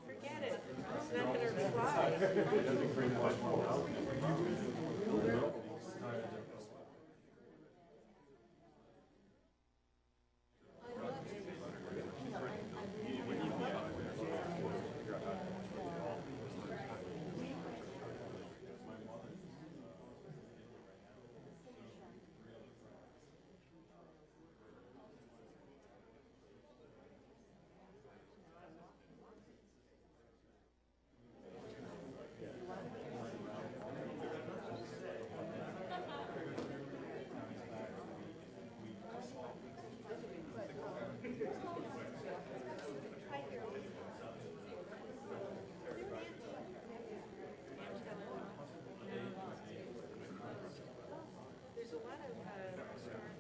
Forget it. It's not gonna fly. There's a lot of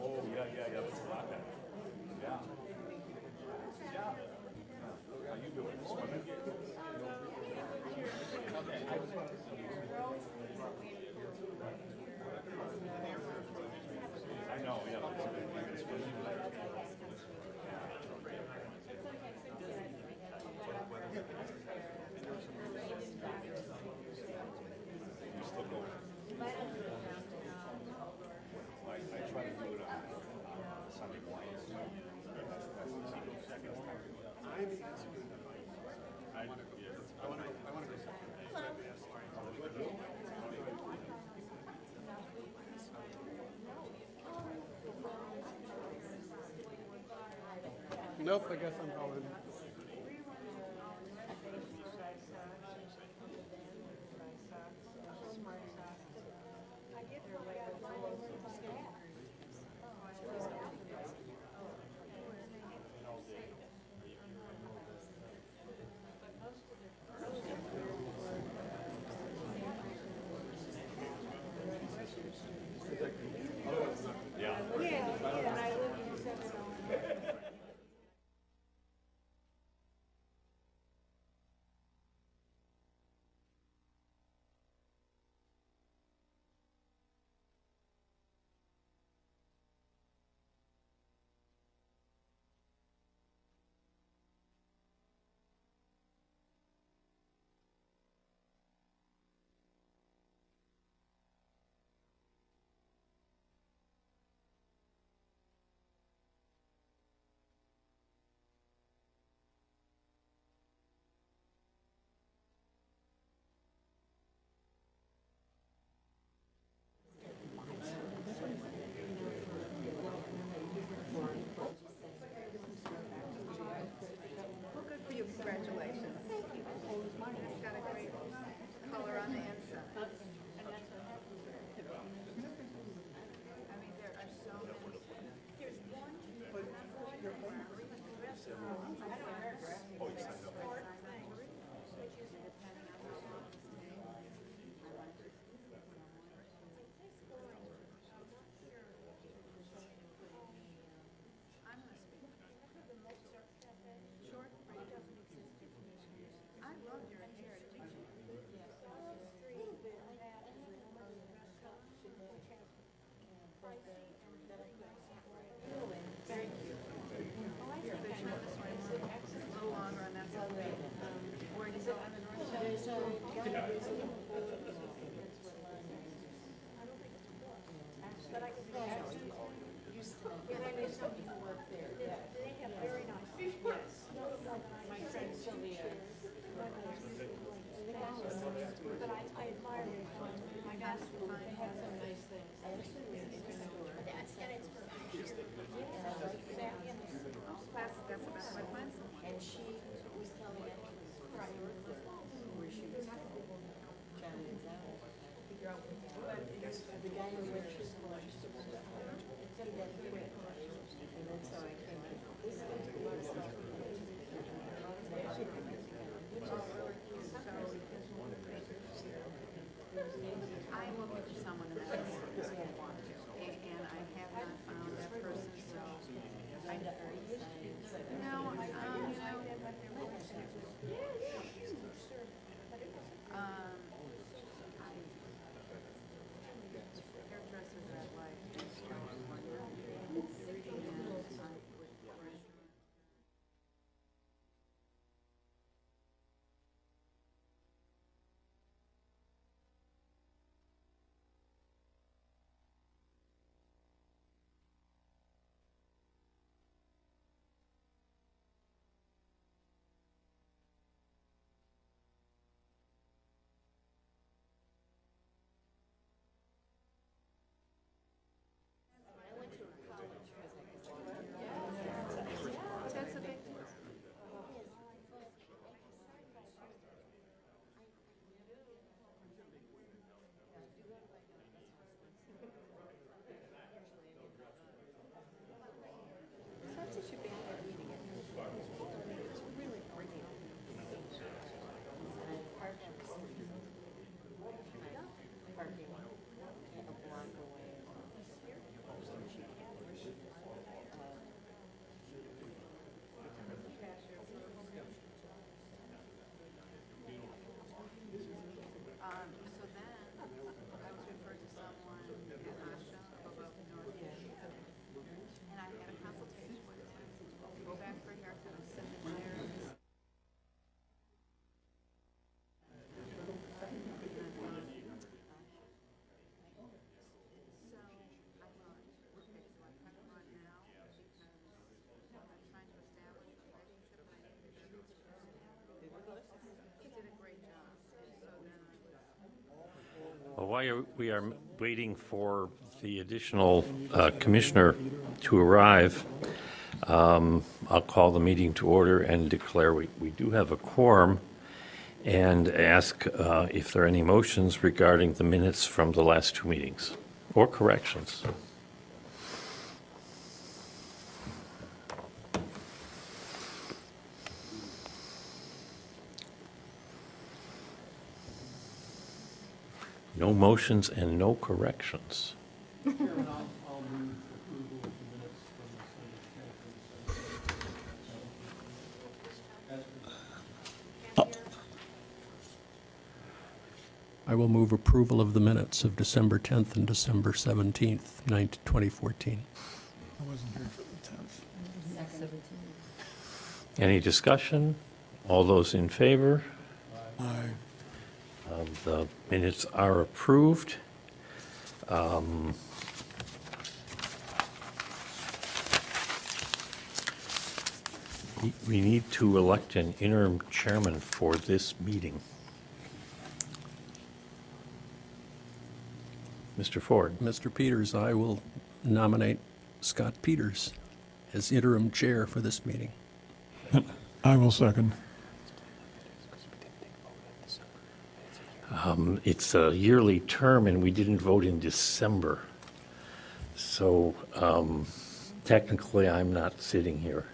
Oh, yeah, that's a lot. Yeah. Yeah. How you doing? Swimming? I know, yeah. You still going? I try to do it on Sunday mornings. I want to go second. Nope, I guess I'm going. Yeah. and I live in Seminole. Well, good for you. Congratulations. Thank you. It's got a great color on the inside. I mean, there are so many. There's one. I'm going to speak. Short. I love your hair. Did you? Thank you. Your vision this one is a little longer, and that's okay. Where do you go on the north side? But I can go. And I know some people work there. They have very nice. Yes. My friend Sylvia. But I admire them. My gosh, they have some nice things. And it's While we are waiting for the additional commissioner to arrive, I'll call the meeting to order and declare we do have a quorum, and ask if there are any motions regarding the minutes from the last two meetings, or corrections. No motions and no corrections. I will move approval of the minutes of December 10th and December 17th, 2014. I wasn't here for the 10th. Any discussion? All those in favor? Aye. The minutes are approved. We need to elect an interim chairman for this meeting. Mr. Ford. Mr. Peters, I will nominate Scott Peters as interim chair for this meeting. I will second. It's a yearly term, and we didn't vote in December. So technically, I'm not sitting here.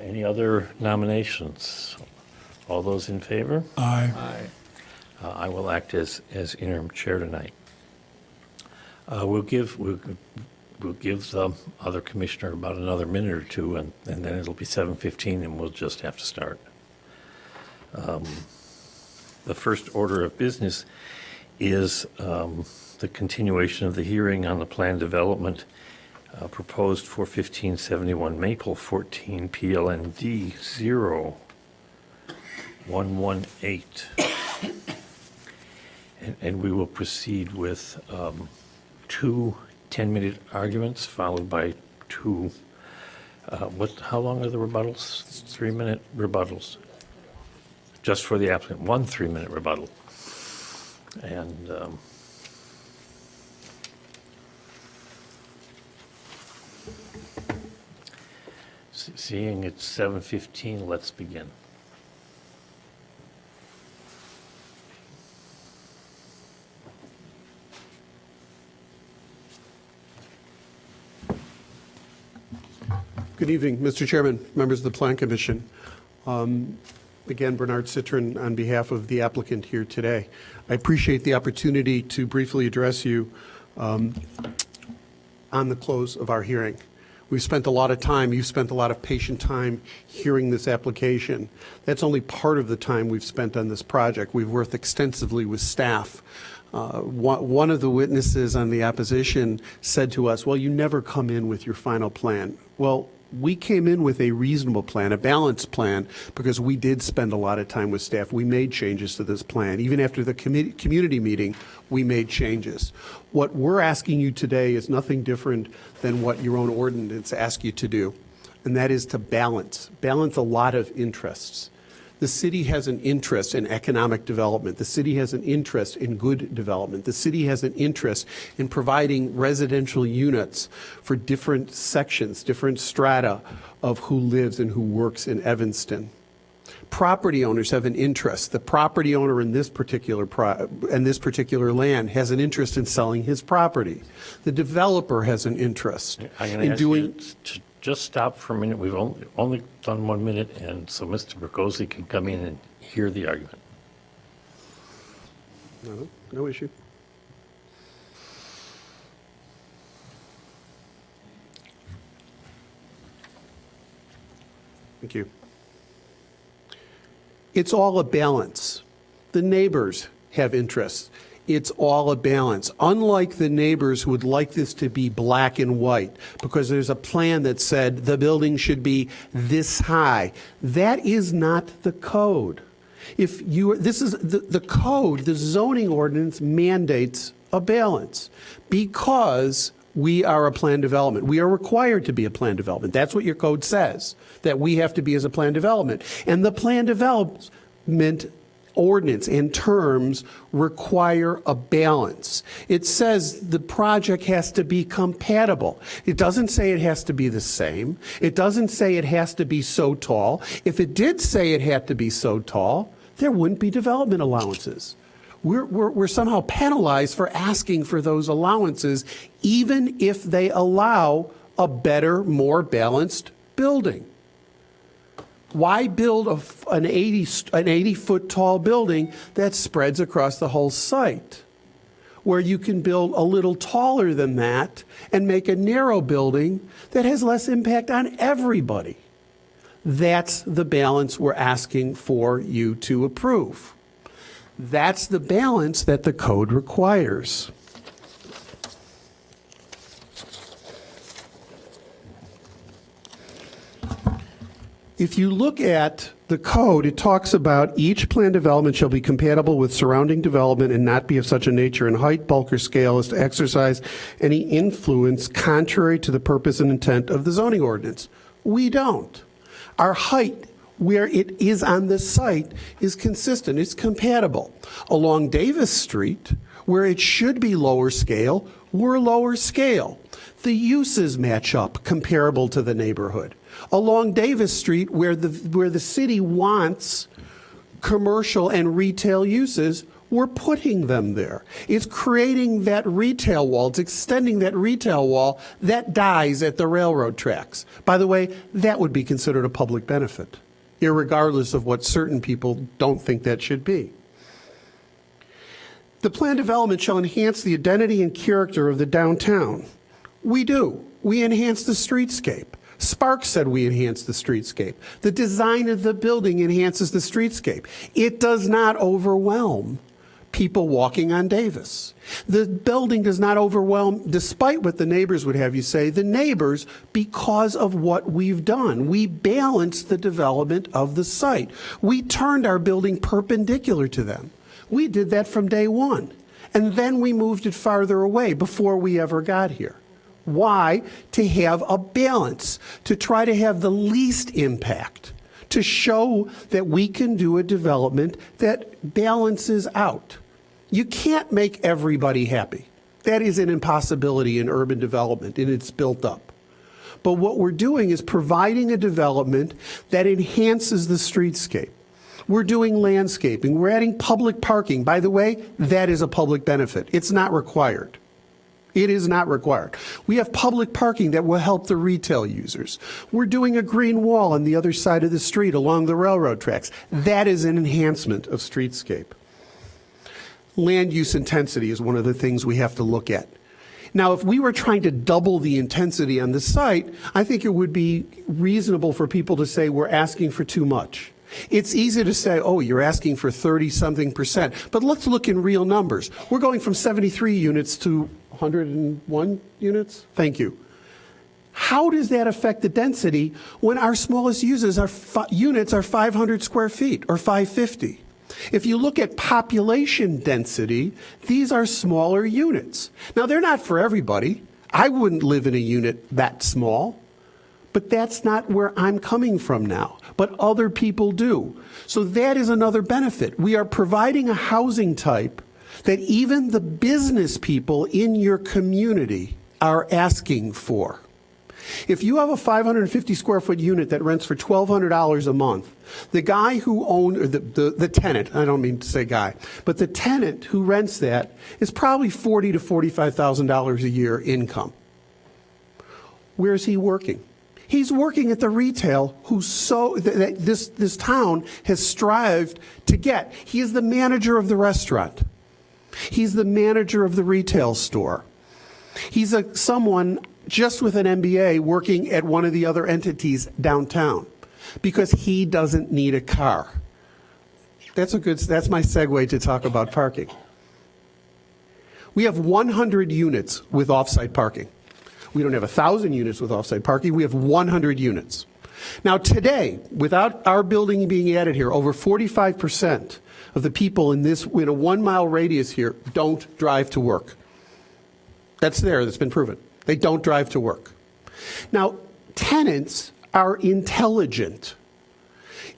Any other nominations? All those in favor? Aye. I will act as interim chair tonight. We'll give the other commissioner about another minute or two, and then it'll be 7:15, and we'll just have to start. The first order of business is the continuation of the hearing on the plan development proposed for 1571 Maple, 14 PLND 0118. And we will proceed with two 10-minute arguments followed by two, how long are the rebuttals? 3-minute rebuttals. Just for the applicant, 1 3-minute rebuttal. And seeing it's 7:15, let's begin. Good evening, Mr. Chairman, members of the Plan Commission. Again, Bernard Citron on behalf of the applicant here today. I appreciate the opportunity to briefly address you on the close of our hearing. We've spent a lot of time, you've spent a lot of patient time hearing this application. That's only part of the time we've spent on this project. We've worked extensively with staff. One of the witnesses on the opposition said to us, well, you never come in with your final plan. Well, we came in with a reasonable plan, a balanced plan, because we did spend a lot of time with staff. We made changes to this plan. Even after the community meeting, we made changes. What we're asking you today is nothing different than what your own ordinance asks you to do, and that is to balance a lot of interests. The city has an interest in economic development. The city has an interest in good development. The city has an interest in providing residential units for different sections, different strata of who lives and who works in Evanston. Property owners have an interest. The property owner in this particular land has an interest in selling his property. The developer has an interest I'm going to in ask doing. you to just stop for a minute. We've only done 1 minute, and so Mr. Bergosi can come in and hear the argument. No issue. Thank you. It's all a balance. The neighbors have interests. It's all a balance. Unlike the neighbors who would like this to be black and white, because there's a plan that said the building should be this high. That is not the code. This is the code, the zoning ordinance mandates a balance because we are a plan development. We are required to be a plan development. That's what your code says, that we have to be as a plan development. And the plan development ordinance and terms require a balance. It says the project has to be compatible. It doesn't say it has to be the same. It doesn't say it has to be so tall. If it did say it had to be so tall, there wouldn't be development allowances. We're somehow penalized for asking for those allowances, even if they allow a better, more balanced building. Why build an 80-foot tall building that spreads across the whole site, where you can build a little taller than that and make a narrow building that has less impact on everybody? That's the balance we're asking for you to approve. That's the balance that the code requires. If you look at the code, it talks about each planned development shall be compatible with surrounding development and not be of such a nature in height, bulk, or scale as to exercise any influence contrary to the purpose and intent of the zoning ordinance. We don't. Our height, where it is on the site, is consistent. It's compatible. Along Davis Street, where it should be lower scale, we're lower scale. The uses match up, comparable to the neighborhood. Along Davis Street, where the city wants commercial and retail uses, we're putting them there. It's creating that retail wall. It's extending that retail wall that dies at the railroad tracks. By the way, that would be considered a public benefit, irregardless of what certain people don't think that should be. The planned development shall enhance the identity and character of the downtown. We do. We enhance the streetscape. Sparks said we enhance the streetscape. The design of the building enhances the streetscape. It does not overwhelm people walking on Davis. The building does not overwhelm, despite what the neighbors would have you say, the neighbors, because of what we've done. We balanced the development of the site. We turned our building perpendicular to them. We did that from day one. And then we moved it farther away before we ever got here. Why? To have a balance, to try to have the least impact, to show that we can do a development that balances out. You can't make everybody happy. That is an impossibility in urban development, and it's built up. But what we're doing is providing a development that enhances the streetscape. We're doing landscaping. We're adding public parking. By the way, that is a public benefit. It's not required. It is not required. We have public parking that will help the retail users. We're doing a green wall on the other side of the street along the railroad tracks. That is an enhancement of streetscape. Land use intensity is one of the things we have to look at. Now, if we were trying to double the intensity on the site, I think it would be reasonable for people to say we're asking for too much. It's easy to say, oh, you're asking for 30-something%. But let's look in real numbers. We're going from 73 units to 101 units? Thank you. How does that affect the density when our smallest units are 500 square feet or 550? If you look at population density, these are smaller units. Now, they're not for everybody. I wouldn't live in a unit that small. But that's not where I'm coming from now. But other people do. So that is another benefit. We are providing a housing type that even the business people in your community are asking for. If you have a 550 square foot unit that rents for $1,200 a month, the guy who owns, or the tenant, I don't mean to say guy, but the tenant who rents that is probably $40,000 to $45,000 a year income. Where's he working? He's working at the retail that this town has strived to get. He is the manager of the restaurant. He's the manager of the retail store. He's someone just with an MBA working at one of the other entities downtown because he doesn't need a car. That's my segue to talk about parking. We have 100 units with off-site parking. We don't have 1,000 units with off-site parking. We have 100 units. Now today, without our building being added here, over 45% of the people in a 1 mile radius here don't drive to work. That's been proven. They don't drive to work. Now, tenants are intelligent.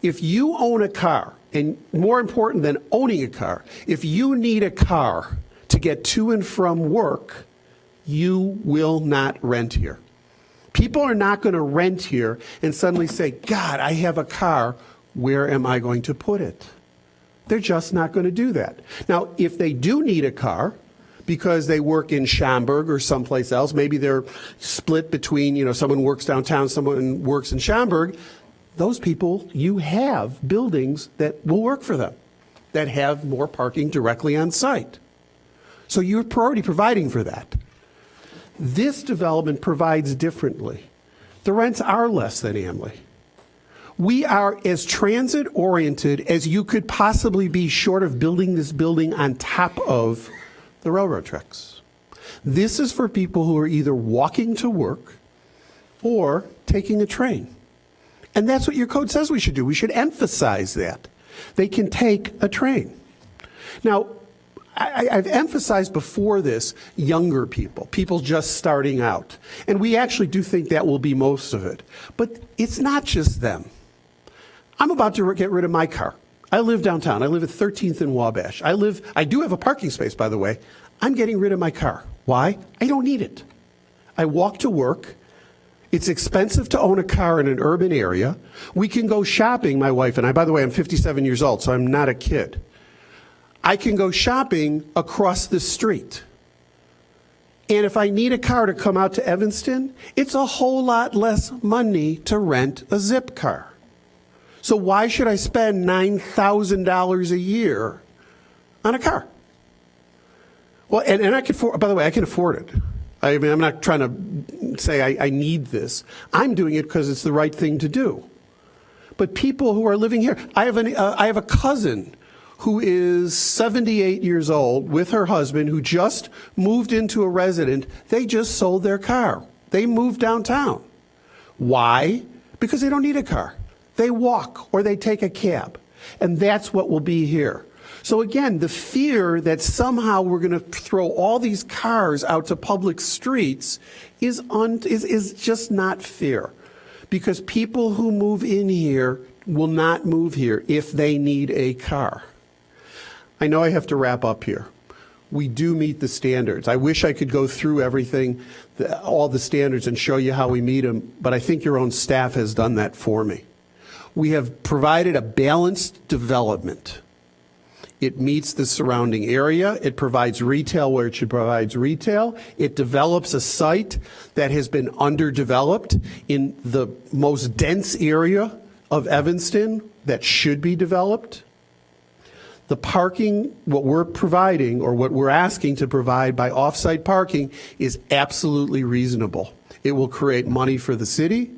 if you own a car, and more important than owning a car, if you need a car to get to and from work, you will not rent here. People are not going to rent here and suddenly say, God, I have a car, where am I going to put it? They're just not going to do that. Now, if they do need a car because they work in Schaumburg or someplace else, maybe they're split between, someone works downtown, someone works in Schaumburg, those people, you have buildings that will work for them, that have more parking directly on site. So you're already providing for that. This development provides differently. The rents are less than Amley. We are as transit-oriented as you could possibly be, short of building this building on top of the railroad tracks. This is for people who are either walking to work or taking a train. And that's what your code says we should do. We should emphasize that. They can take a train. Now, I've emphasized before this younger people just starting out. And we actually do think that will be most of it. But it's not just them. I'm about to get rid of my car. I live downtown. I live at 13th and Wabash. I do have a parking space, by the way. I'm getting rid of my car. Why? I don't need it. I walk to work. It's expensive to own a car in an urban area. We can go shopping, my wife and I. By the way, I'm 57 years old, so I'm not a kid. I can go shopping across the street. And if I need a car to come out to Evanston, it's a whole lot less money to rent a Zip car. So why should I spend $9,000 a year on a car? Well, and I can afford, by the way, I can afford it. I mean, I'm not trying to say I need this. I'm doing it because it's the right thing to do. But people who are living here, I have a cousin who is 78 years old with her husband who just moved into a residence. They just sold their car. They moved downtown. Why? Because they don't need a car. They walk or they take a cab. And that's what will be here. So again, the fear that somehow we're going to throw all these cars out to public streets is just not fair. Because people who move in here will not move here if they need a car. I know I have to wrap up here. We do meet the standards. I wish I could go through everything, all the standards, and show you how we meet them, but I think your own staff has done that for me. We have provided a balanced development. It meets the surrounding area. It provides retail where it should provide retail. It develops a site that has been underdeveloped in the most dense area of Evanston that should be developed. The parking, what we're providing or what we're asking to provide by off-site parking is absolutely reasonable. It will create money for the city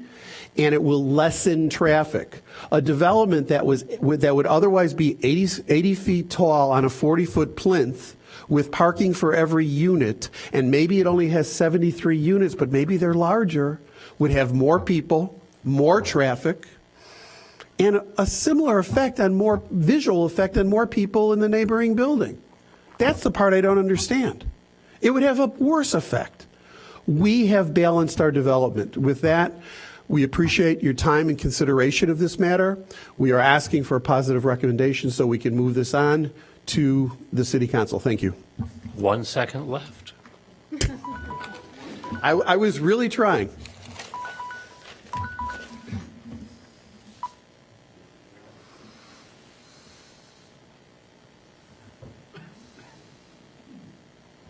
and it will lessen traffic. A development that would otherwise be 80 feet tall on a 40-foot plinth with parking for every unit, and maybe it only has 73 units, but maybe they're larger, would have more people, more traffic, and a similar effect on more visual effect on more people in the neighboring building. That's the part I don't understand. It would have a worse effect. We have balanced our development. With that, we appreciate your time and consideration of this matter. We are asking for a positive recommendation so we can move this on to the City Council. Thank you. 1 second left. I was really trying.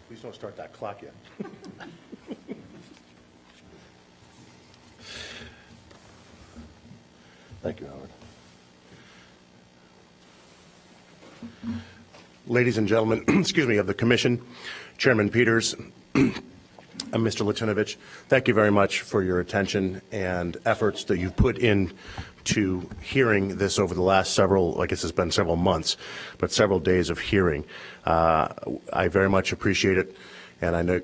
Please don't start that clock yet. Thank you, Howard. Ladies and gentlemen, excuse me, of the Commission, Chairman Peters, and Mr. Latinovich, thank you very much for your attention and efforts that you've put in to hearing this over the last several, I guess it's been several months, but several days of hearing. I very much appreciate it, and I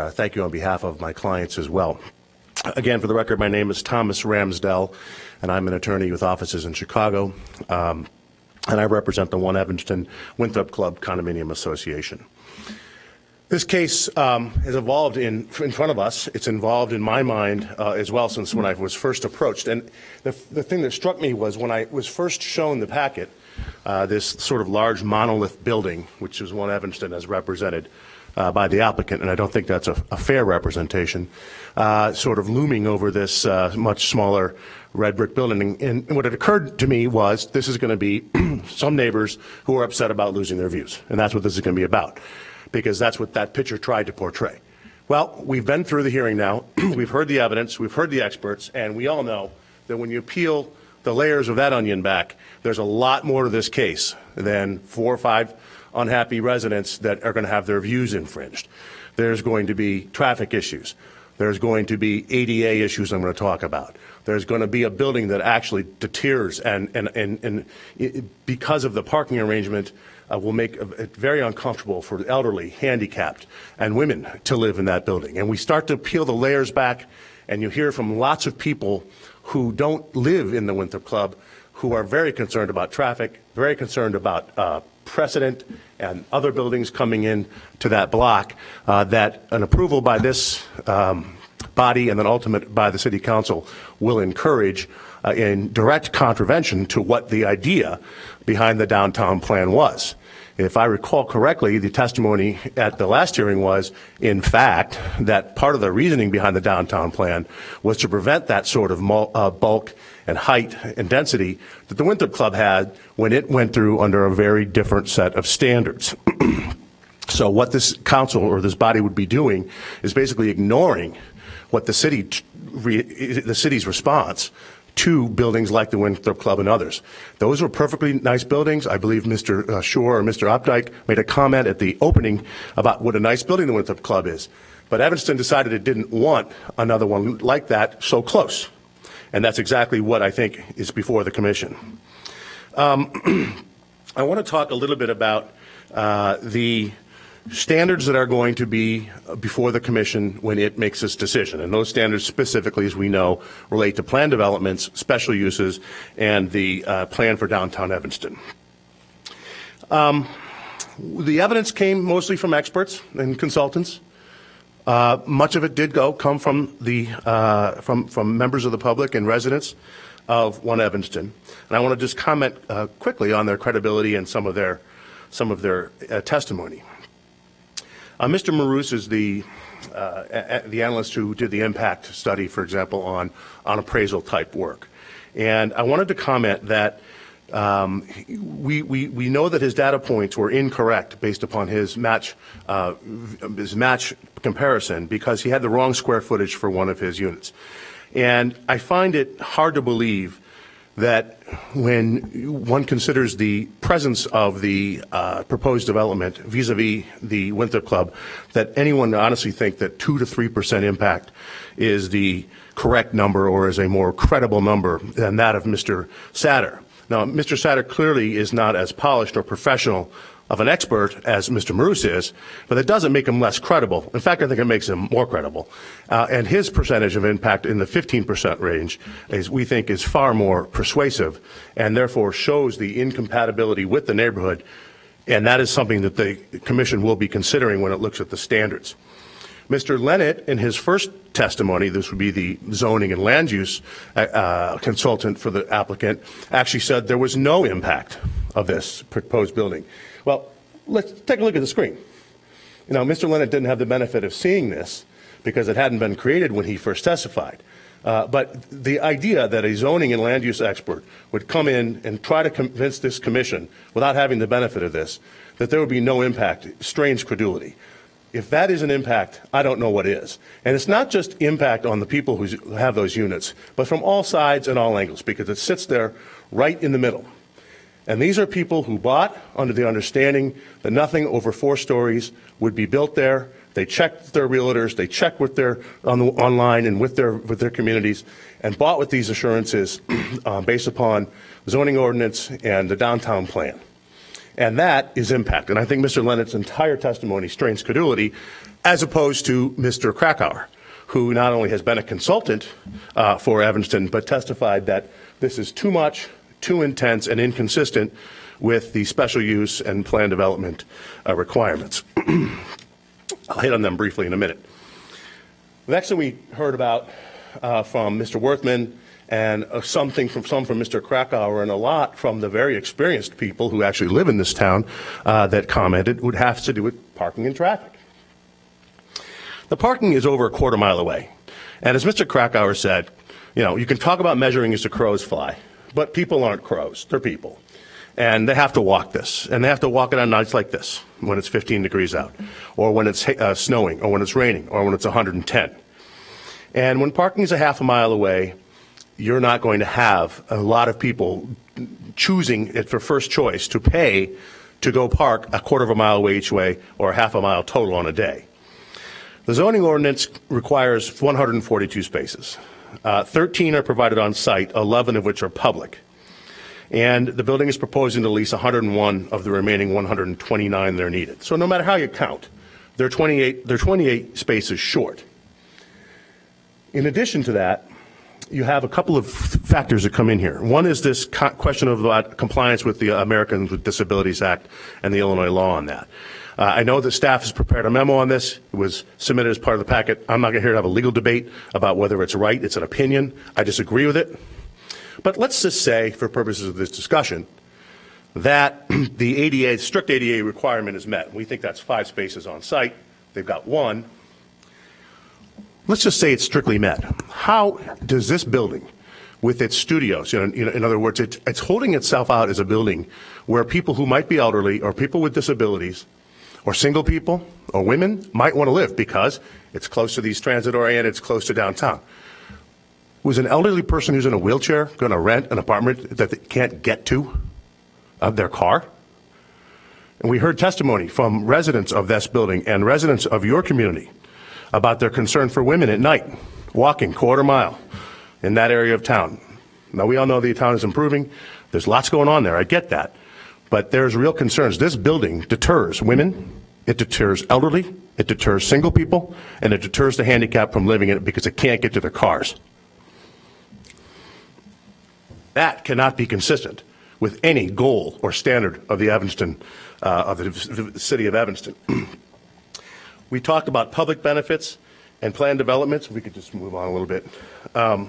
thank you on behalf of my clients as well. Again, for the record, my name is Thomas Ramsdell, and I'm an attorney with offices in Chicago, and I represent the One Evanston Winthrop Club Condominium Association. This case has evolved in front of us. It's involved in my mind as well since when I was first approached. And the thing that struck me was when I was first shown the packet, this sort of large monolith building, which is one Evanston as represented by the applicant, and I don't think that's a fair representation, sort of looming over this much smaller red brick building. And what had occurred to me was this is going to be some neighbors who are upset about losing their views, and that's what this is going to be about, because that's what that picture tried to portray. Well, we've been through the hearing now. We've heard the evidence, we've heard the experts, and we all know that when you peel the layers of that onion back, there's a lot more to this case than 4 or 5 unhappy residents that are going to have their views infringed. There's going to be traffic issues. There's going to be ADA issues I'm going to talk about. There's going to be a building that actually deters and because of the parking arrangement will make it very uncomfortable for the elderly, handicapped, and women to live in that building. And we start to peel the layers back, and you hear from lots of people who don't live in the Winthrop Club who are very concerned about traffic, very concerned about precedent and other buildings coming in to that block, that an approval by this body and then ultimate by the City Council will encourage in direct contravention to what the idea behind the downtown plan was. If I recall correctly, the testimony at the last hearing was, in fact, that part of the reasoning behind the downtown plan was to prevent that sort of bulk and height and density that the Winthrop Club had when it went through under a very different set of standards. So what this council or this body would be doing is basically ignoring what the city's response to buildings like the Winthrop Club and others. Those were perfectly nice buildings. I believe Mr. Shore or Mr. Opdyke made a comment at the opening about what a nice building the Winthrop Club is. But Evanston decided it didn't want another one like that so close. And that's exactly what I think is before the commission. I want to talk a little bit about the standards that are going to be before the commission when it makes its decision. And those standards specifically, as we know, relate to plan developments, special uses, and the plan for downtown Evanston. The evidence came mostly from experts and consultants. Much of it did come from the from members of the public and residents of One Evanston. And I want to just comment quickly on their credibility and some of their testimony. Mr. Maroos is the analyst who did the impact study, for example, on appraisal type work. And I wanted to comment that we know that his data points were incorrect based upon his match comparison because he had the wrong square footage for one of his units. And I find it hard to believe that when one considers the presence of the proposed development vis-a-vis the Winthrop Club, that anyone honestly think that 2 to 3% impact is the correct number or is a more credible number than that of Mr. Satter. Now, Mr. Satter clearly is not as polished or professional of an expert as Mr. Maroos is, but that doesn't make him less credible. In fact, I think it makes him more credible. And his percentage of impact in the 15% range we think is far more persuasive and therefore shows the incompatibility with the neighborhood. And that is something that the commission will be considering when it looks at the standards. Mr. Lennett, in his first testimony, this would be the zoning and land use consultant for the applicant, actually said there was no impact of this proposed building. Well, let's take a look at the screen. You know, Mr. Lennett didn't have the benefit of seeing this because it hadn't been created when he first testified. But the idea that a zoning and land use expert would come in and try to convince this commission without having the benefit of this, that there would be no impact, strains credulity. If that is an impact, I don't know what is. And it's not just impact on the people who have those units, but from all sides and all angles, because it sits there right in the middle. And these are people who bought under the understanding that nothing over 4 stories would be built there. They checked with their realtors, they checked with their online and with their communities, and bought with these assurances based upon zoning ordinance and the downtown plan. And that is impact. And I think Mr. Lennett's entire testimony strains credulity, as opposed to Mr. Krakauer, who not only has been a consultant for Evanston, but testified that this is too much, too intense, and inconsistent with the special use and plan development requirements. I'll hit on them briefly in a minute. The next thing we heard about from Mr. Worthman and something from Mr. Krakauer and a lot from the very experienced people who actually live in this town that commented would have to do with parking and traffic. The parking is over a quarter mile away. And as Mr. Krakauer said, you know, you can talk about measuring as the crows fly, but people aren't crows, they're people. And they have to walk this, and they have to walk it on nights like this, when it's 15 degrees out, or when it's snowing, or when it's raining, or when it's 110. And when parking is a half a mile away, you're not going to have a lot of people choosing it for first choice to pay to go park a quarter of a mile away each way, or a half a mile total on a day. The zoning ordinance requires 142 spaces. 13 are provided on site, 11 of which are public. And the building is proposing to lease 101 of the remaining 129 that are needed. So no matter how you count, they're 28 spaces short. In addition to that, you have a couple of factors that come in here. One is this question of compliance with the Americans with Disabilities Act and the Illinois law on that. I know that staff has prepared a memo on this. It was submitted as part of the packet. I'm not here to have a legal debate about whether it's right. It's an opinion. I disagree with it. But let's just say, for purposes of this discussion, that the ADA, strict ADA requirement is met. We think that's 5 spaces on site. They've got 1. Let's just say it's strictly met. How does this building, with its studios, in other words, it's holding itself out as a building where people who might be elderly or people with disabilities or single people or women might want to live because it's close to these transit-oriented, it's close to downtown. Was an elderly person who's in a wheelchair going to rent an apartment that they can't get to of their car? And we heard testimony from residents of this building and residents of your community about their concern for women at night, walking quarter mile in that area of town. Now, we all know the town is improving. There's lots going on there. I get that. But there's real concerns. This building deters women, it deters elderly, it deters single people, and it deters the handicapped from living in it because it can't get to their cars. That cannot be consistent with any goal or standard of the Evanston, of the city of Evanston. We talked about public benefits and planned developments. We could just move on a little bit. And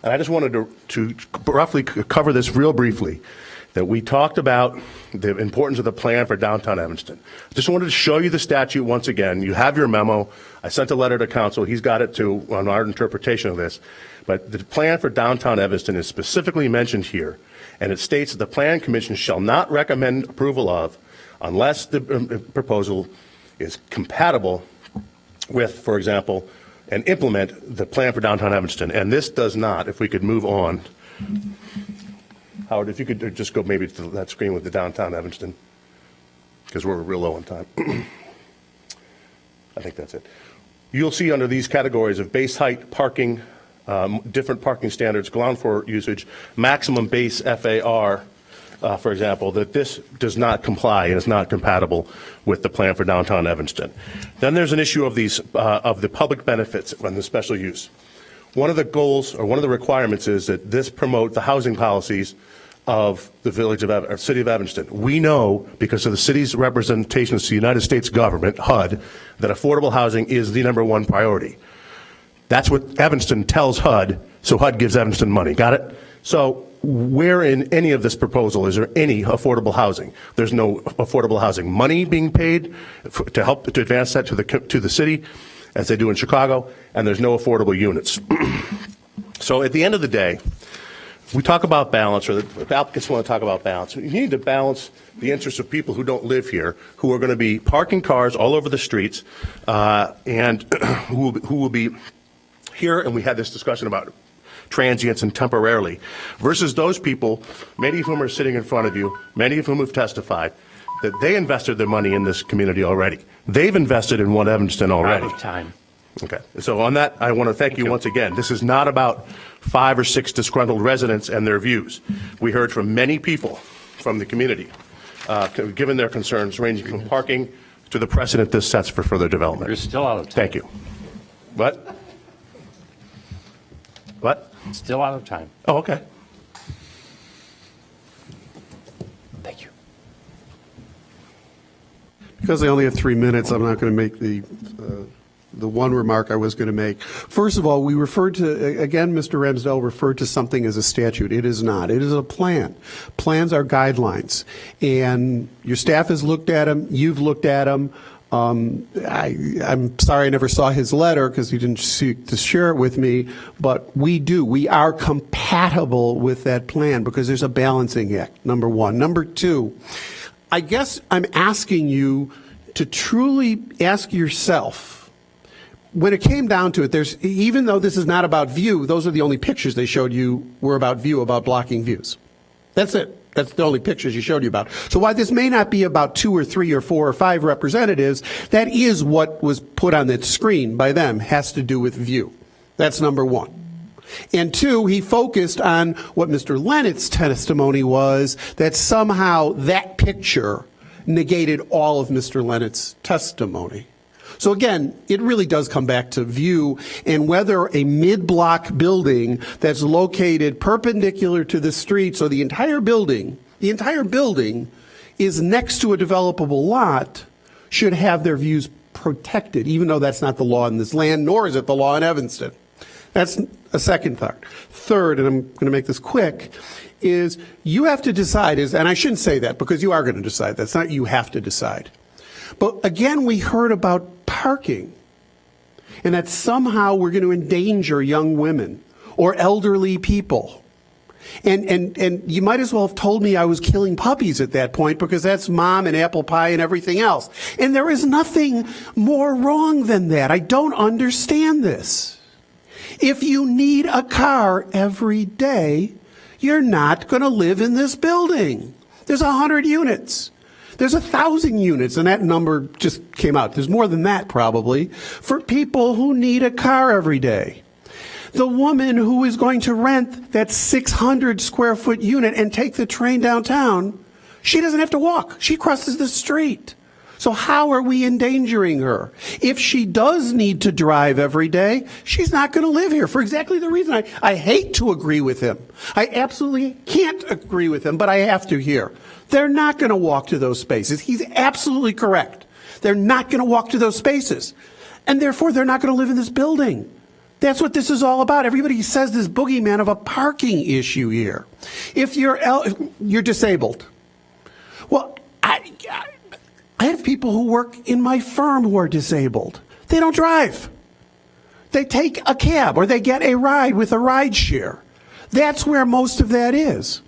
I just wanted to roughly cover this real briefly, that we talked about the importance of the plan for downtown Evanston. Just wanted to show you the statute once again. You have your memo. I sent a letter to council. He's got it too on our interpretation of this. But the plan for downtown Evanston is specifically mentioned here, and it states that the Plan Commission shall not recommend approval of unless the proposal is compatible with, for example, and implement the plan for downtown Evanston. And this does not. If we could move on. Howard, if you could just go maybe to that screen with the downtown Evanston, because we're real low on time. I think that's it. You'll see under these categories of base height, parking, different parking standards, ground floor usage, maximum base FAR, for example, that this does not comply and is not compatible with the plan for downtown Evanston. Then there's an issue of these of the public benefits and the special use. One of the goals or one of the requirements is that this promote the housing policies of the village of city of Evanston. We know, because of the city's representation to the United States government, HUD, that affordable housing is the #1 priority. That's what Evanston tells HUD, so HUD gives Evanston money. Got it? So where in any of this proposal is there any affordable housing? There's no affordable housing money being paid to help to advance that to the city, as they do in Chicago, and there's no affordable units. So at the end of the day, we talk about balance, or the applicants want to talk about balance. You need to balance the interests of people who don't live here, who are going to be parking cars all over the streets, and who will be here, and we had this discussion about transients and temporarily, versus those people, many of whom are sitting in front of you, many of whom have testified, that they invested their money in this community already. They've invested in One Evanston already. Out of time. Okay. So on that, I want to thank you once again. This is not about 5 or 6 disgruntled residents and their views. We heard from many people from the community, given their concerns, ranging from parking to the precedent this sets for further development. You're still out of time. Thank you. What? What? Still out of time. Oh, okay. Thank you. Because I only have 3 minutes, I'm not going to make the one remark I was going to make. First of all, we referred to, again, Mr. Ramsdell referred to something as a statute. It is not. It is a plan. Plans are guidelines. And your staff has looked at them. You've looked at them. I'm sorry I never saw his letter because he didn't seek to share it with me, but we do. We are compatible with that plan because there's a balancing act, number one. Number two, I guess I'm asking you to truly ask yourself, when it came down to it, even though this is not about view, those are the only pictures they showed you were about view, about blocking views. That's it. That's the only pictures you showed you about. So while this may not be about 2 or 3 or 4 or 5 representatives, that is what was put on that screen by them, has to do with view. That's number one. And two, he focused on what Mr. Lennett's testimony was, that somehow that picture negated all of Mr. Lennett's testimony. So again, it really does come back to view and whether a mid-block building that's located perpendicular to the street, so the entire building is next to a developable lot, should have their views protected, even though that's not the law in this land, nor is it the law in Evanston. That's a second thought. Third, and I'm going to make this quick, is you have to decide, and I shouldn't say that because you are going to decide. That's not you have to decide. But again, we heard about parking, and that somehow we're going to endanger young women or elderly people. And you might as well have told me I was killing puppies at that point because that's mom and apple pie and everything else. And there is nothing more wrong than that. I don't understand this. If you need a car every day, you're not going to live in this building. There's 100 units. There's 1,000 units, and that number just came out. There's more than that, probably, for people who need a car every day. The woman who is going to rent that 600-square-foot unit and take the train downtown, she doesn't have to walk. She crosses the street. So how are we endangering her? If she does need to drive every day, she's not going to live here for exactly the reason I hate to agree with him. I absolutely can't agree with him, but I have to here. They're not going to walk to those spaces. He's absolutely correct. They're not going to walk to those spaces. And therefore, they're not going to live in this building. That's what this is all about. Everybody says this boogeyman of a parking issue here. If you're disabled. Well, I have people who work in my firm who are disabled. They don't drive. They take a cab or they get a ride with a ride share. That's where most of that is.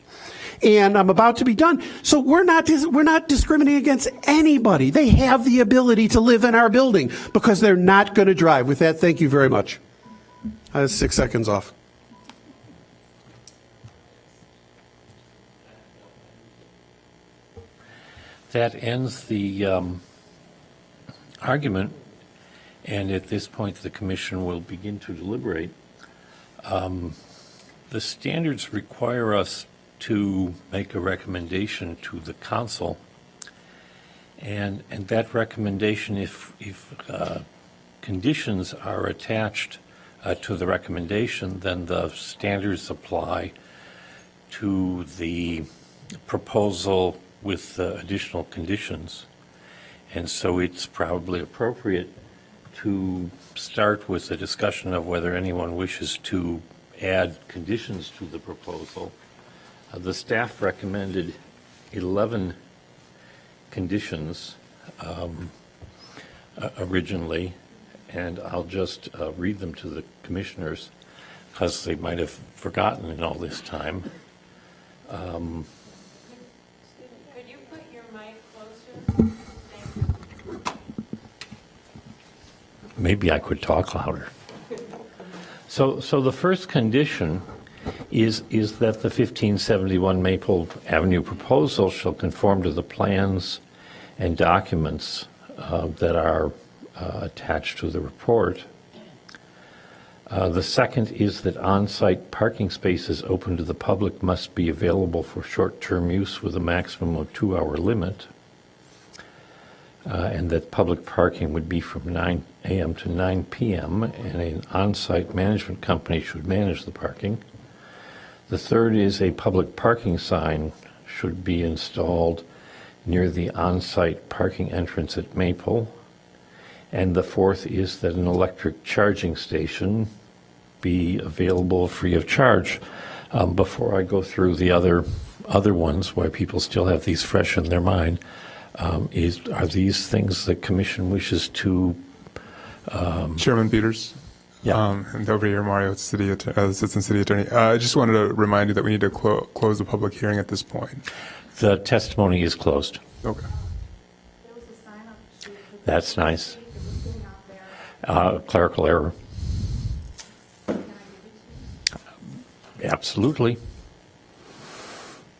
And I'm about to be done. So we're not discriminating against anybody. They have the ability to live in our building because they're not going to drive. With that, thank you very much. I have 6 seconds off. That ends the argument, and at this point, the commission will begin to deliberate. The standards require us to make a recommendation to the council, and that recommendation, if conditions are attached to the recommendation, then the standards apply to the proposal with additional conditions. And so it's probably appropriate to start with a discussion of whether anyone wishes to add conditions to the proposal. The staff recommended 11 conditions originally, and I'll just read them to the commissioners because they might have forgotten in all this time. Could you put your mic closer? Maybe I could talk louder. So the first condition is that the 1571 Maple Avenue proposal shall conform to the plans and documents that are attached to the report. The second is that on-site parking spaces open to the public must be available for short-term use with a maximum of 2-hour limit, and that public parking would be from 9 a.m. to 9 p.m., and an on-site management company should manage the parking. The third is a public parking sign should be installed near the on-site parking entrance at Maple. And the fourth is that an electric charging station be available free of charge. Before I go through the other ones, why people still have these fresh in their mind, are these things the commission wishes to? Chairman Peters. Yeah. And over here, Mario, Assistant City Attorney. I just wanted to remind you that we need to close the public hearing at this point. The testimony is closed. Okay. There was a sign up sheet. That's nice. It was sitting out there. Clerical error. Can I give it to you? Absolutely.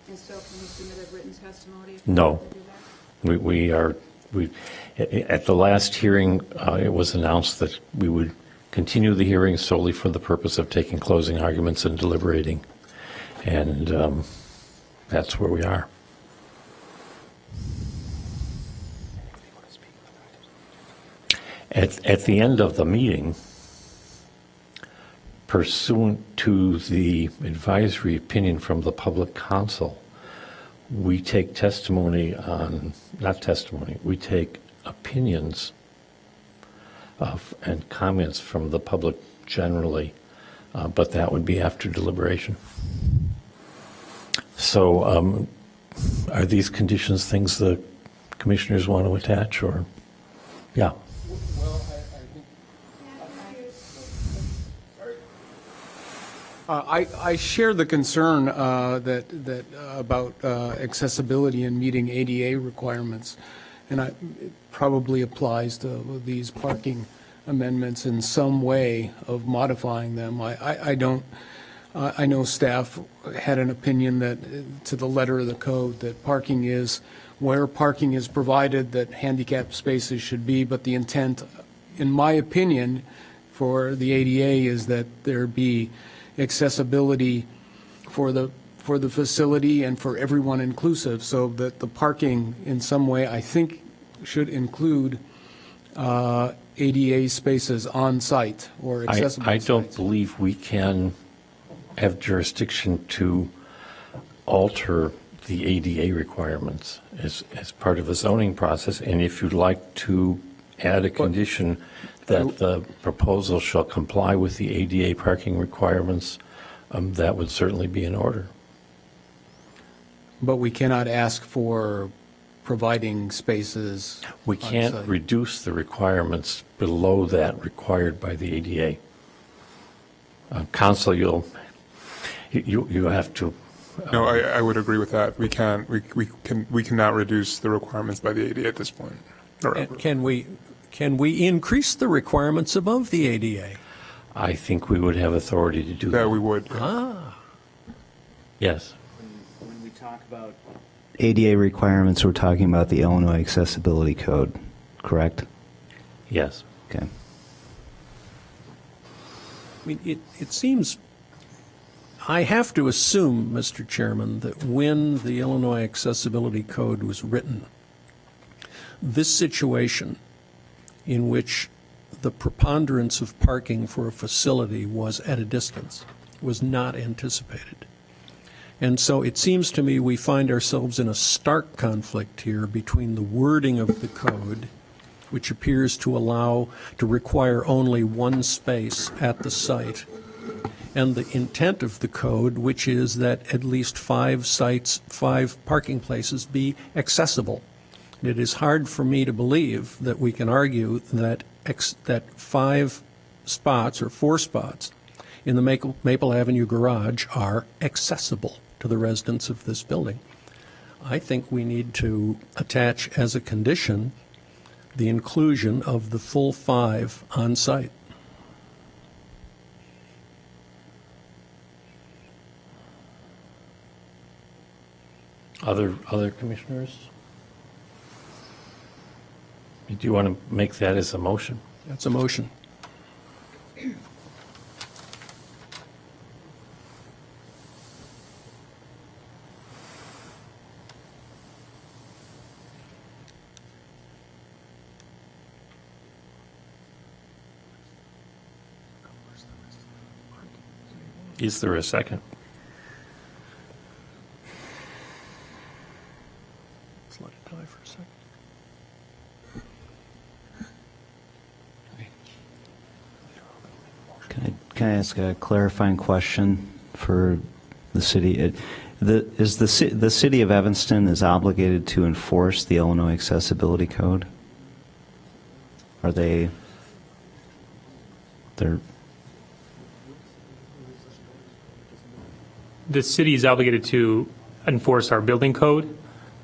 And so can we submit a written testimony? if No. we want to do that? At the last hearing, it was announced that we would continue the hearing solely for the purpose of taking closing arguments and deliberating. And that's where we are. At the end of the meeting, pursuant to the advisory opinion from the public counsel, we take testimony on, not testimony, we take opinions of and comments from the public generally, but that would be after deliberation. So are these conditions things the commissioners want to attach, or? Yeah. I share the concern that about accessibility and meeting ADA requirements, and it probably applies to these parking amendments in some way of modifying them. I don't. I know staff had an opinion that, to the letter of the code, that parking is where parking is provided, that handicap spaces should be, but the intent, in my opinion, for the ADA is that there be accessibility for the facility and for everyone inclusive, so that the parking in some way, I think, should include ADA spaces on site or accessible I don't sites. believe we can have jurisdiction to alter the ADA requirements as part of a zoning process. And if you'd like to add a condition that the proposal shall comply with the ADA parking requirements, that would certainly be in order. But we cannot ask for providing spaces We can't on-site. reduce the requirements below that required by the ADA. Council, you have to. No, I would agree with that. We cannot reduce the requirements by the ADA at this point. And can we increase the requirements above the ADA? I think we would have authority to do that. That we would. Yes. When we talk about ADA requirements, we're talking about the Illinois Accessibility Code, correct? Yes. Okay. I mean, it seems, I have to assume, Mr. Chairman, that when the Illinois Accessibility Code was written, this situation in which the preponderance of parking for a facility was at a distance was not anticipated. And so it seems to me we find ourselves in a stark conflict here between the wording of the code, which appears to require only one space at the site, and the intent of the code, which is that at least 5 parking places be accessible. It is hard for me to believe that we can argue that 5 spots or 4 spots in the Maple Avenue garage are accessible to the residents of this building. I think we need to attach as a condition the inclusion of the full 5 on site. Other commissioners? Do you want to make that as a motion? That's a motion. Is there a second? Let's let it die. Can I ask a clarifying question for the city? The city of Evanston is obligated to enforce the Illinois Accessibility Code? Are they're The city is obligated to enforce our building code.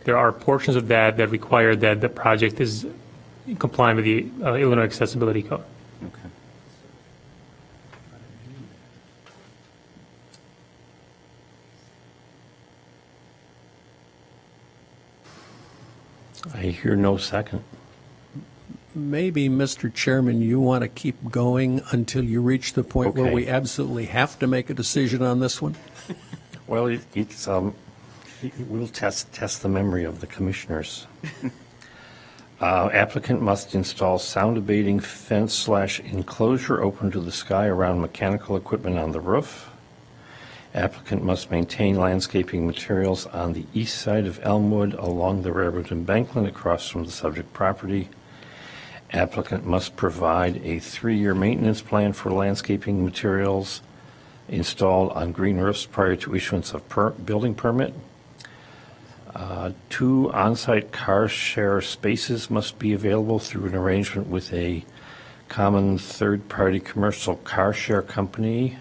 There are portions of that that require that the project is compliant with the Illinois Accessibility Code. okay? I hear no second. Maybe, Mr. Chairman, you want to keep going until you reach the point where Okay. we absolutely have to make a decision on this one? Well, we'll test the memory of the commissioners. Applicant must install sound abating fence / enclosure open to the sky around mechanical equipment on the roof. Applicant must maintain landscaping materials on the east side of Elmwood along the railroad embankment across from the subject property. Applicant must provide a 3-year maintenance plan for landscaping materials installed on green roofs prior to issuance of building permit. 2 on-site car share spaces must be available through an arrangement with a common third-party commercial car share company.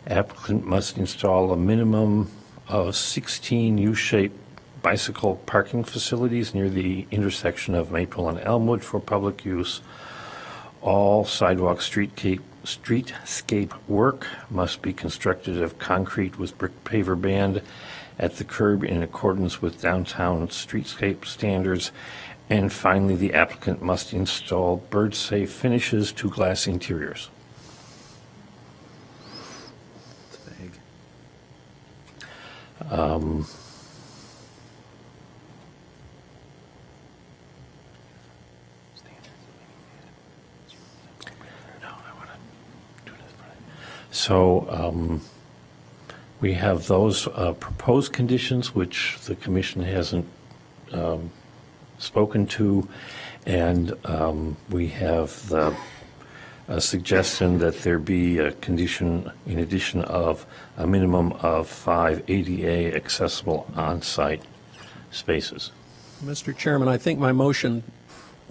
Applicant must install a minimum of 16 U-shaped bicycle parking facilities near the intersection of Maple and Elmwood for public use. All sidewalk streetscape work must be constructed of concrete with brick paver band at the curb in accordance with downtown streetscape standards. And finally, the applicant must install bird-safe finishes to glass interiors. It's vague. So we have those proposed conditions, which the commission hasn't spoken to, and we have the suggestion that there be a condition in addition of a minimum of 5 ADA accessible on-site spaces. Mr. Chairman, I think my motion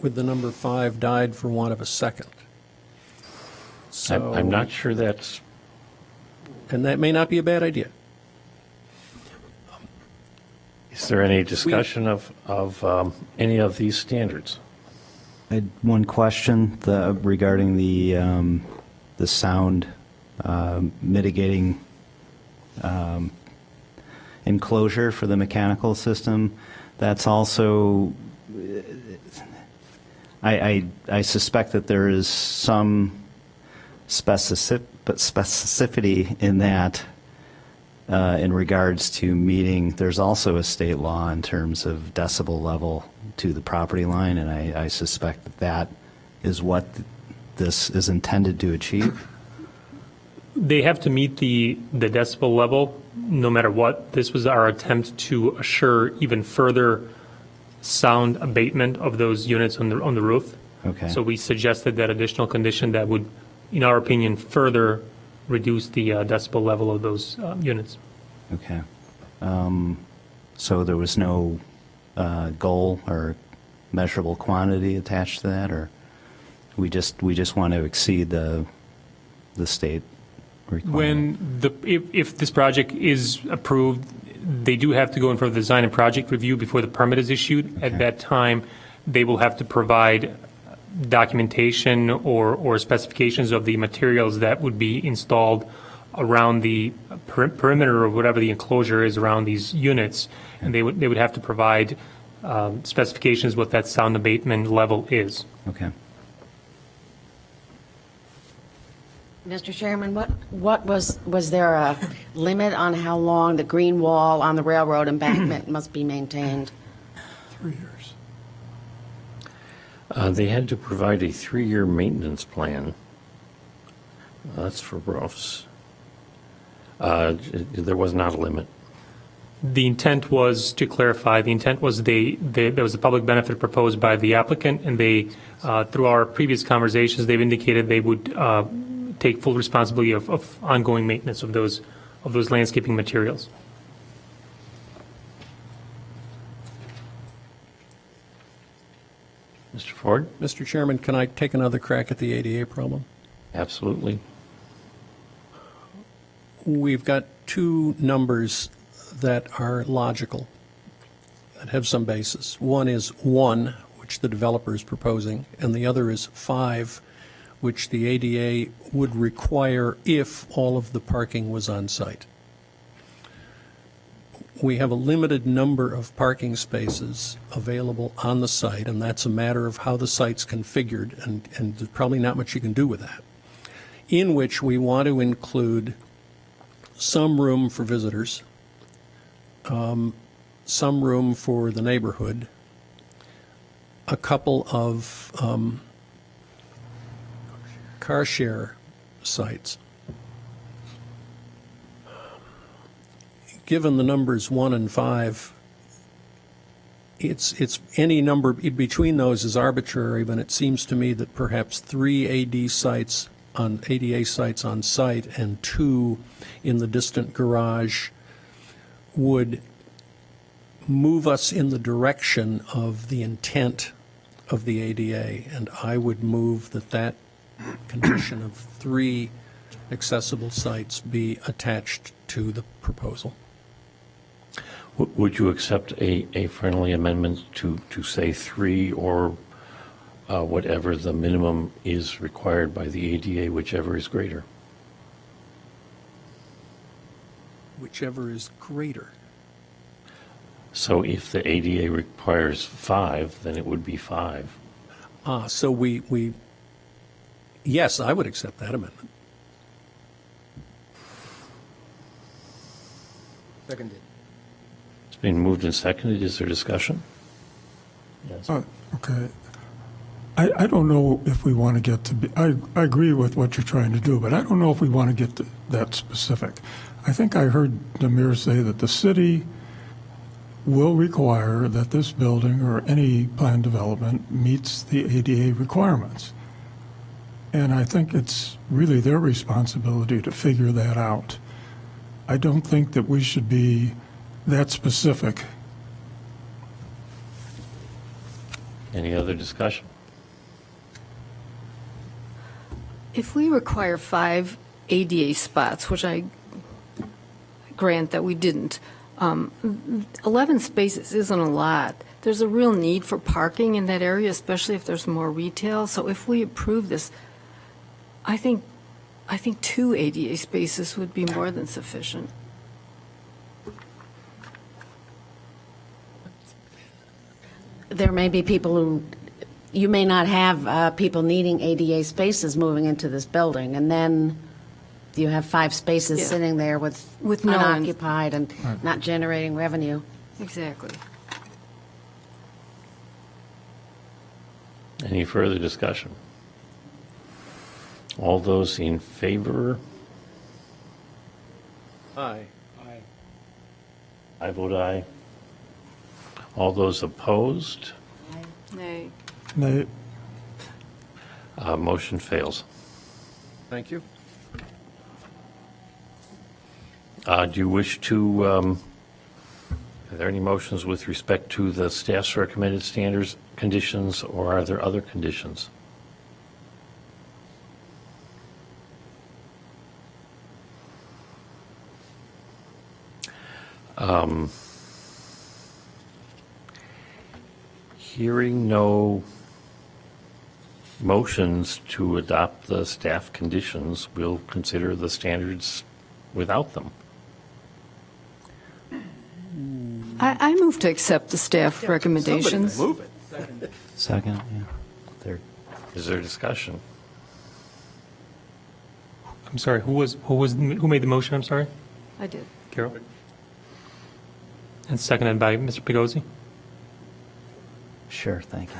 with the number 5 died for want of a second. So, I'm not sure that's, and that may not be a bad idea. is there any discussion of any of these standards? I had one question regarding the sound mitigating enclosure for the mechanical system. That's also, I suspect that there is some specificity in that in regards to meeting. There's also a state law in terms of decibel level to the property line, and I suspect that that is what this is intended to achieve. They have to meet the decibel level no matter what. This was our attempt to assure even further sound abatement of those units on the roof. Okay. So we suggested that additional condition that would, in our opinion, further reduce the decibel level of those units. Okay. So there was no goal or measurable quantity attached to that, or we just want to exceed the state requirement? If this project is approved, they do have to go in for the design and project review before the permit is issued. Okay. At that time, they will have to provide documentation or specifications of the materials that would be installed around the perimeter of whatever the enclosure is around these units, and they would have to provide specifications what that sound abatement level is. Okay. Mr. Chairman, what was there a limit on how long the green wall on the railroad embankment must be maintained? 3 years. They had to provide a 3-year maintenance plan. That's for roofs. There was not a limit. The intent was, to clarify, the intent was there was a public benefit proposed by the applicant, and they, through our previous conversations, they've indicated they would take full responsibility of ongoing maintenance of those landscaping materials. Mr. Ford? Mr. Chairman, can I take another crack at the ADA problem? Absolutely. We've got two numbers that are logical, that have some basis. One is 1, which the developer is proposing, and the other is 5, which the ADA would require if all of the parking was on site. We have a limited number of parking spaces available on the site, and that's a matter of how the site's configured, and there's probably not much you can do with that, in which we want to include some room for visitors, some room for the neighborhood, a couple of car share sites. Given the numbers 1 and 5, it's any number between those is arbitrary, but it seems to me that perhaps 3 ADA sites on site and 2 in the distant garage would move us in the direction of the intent of the ADA, and I would move that condition of 3 accessible sites be attached to the proposal. Would you accept a friendly amendment to say 3 or whatever the minimum is required by the ADA, whichever is greater? Whichever is greater. So if the ADA requires 5, then it would be 5. So we yes, I would accept that amendment. Seconded. It's been moved and seconded. Is there discussion? Yes. Okay. I don't know if we want to get to be, I agree with what you're trying to do, but I don't know if we want to get to that specific. I think I heard Namir say that the city will require that this building or any planned development meets the ADA requirements. And I think it's really their responsibility to figure that out. I don't think that we should be that specific. Any other discussion? If we require 5 ADA spots, which I grant that we didn't, 11 spaces isn't a lot. There's a real need for parking in that area, especially if there's more retail. So if we approve this, I think 2 ADA spaces would be more than sufficient. There may be people who, you may not have people needing ADA spaces moving into this building, and then you have 5 spaces Yeah. sitting there with no one. unoccupied and not generating revenue. Exactly. Any further discussion? All those in favor? Aye. I vote aye. All those opposed? Nay. Nay. Motion fails. Thank you. Do you wish to, are there any motions with respect to the staff's recommended standards conditions, or are there other conditions? Hearing no motions to adopt the staff conditions, we'll consider the standards without them. I move to accept the staff recommendations. Move it. Second, yeah. Third. Is there discussion? I'm sorry, who made the motion, I'm sorry? I did. Carol? And seconded by Mr. Pigozzi? Sure, thank you.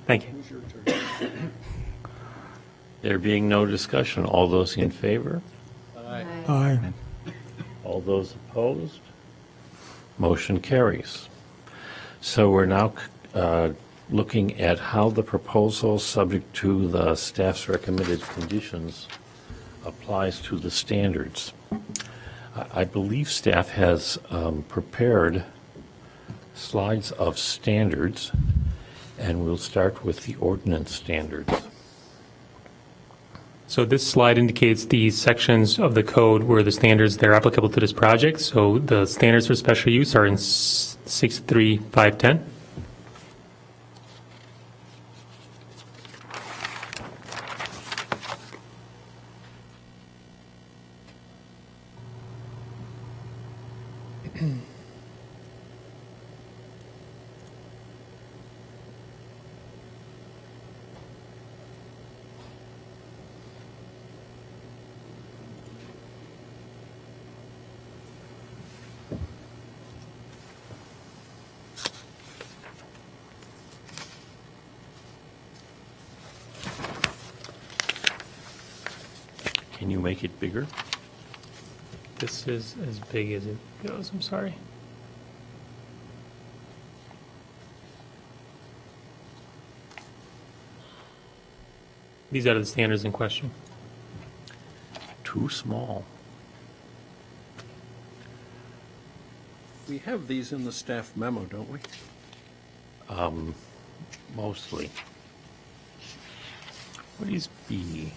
Thank you. There being no discussion, all those in favor? Aye. All those opposed? Motion carries. So we're now looking at how the proposal, subject to the staff's recommended conditions, applies to the standards. I believe staff has prepared slides of standards, and we'll start with the ordinance standards. So this slide indicates the sections of the code where the standards that are applicable to this project. So the standards for special use are in 63510. Can you make it bigger? This is as big as it goes, I'm sorry. These are the standards in question. Too small. We have these in the staff memo, don't we? Mostly. What is B?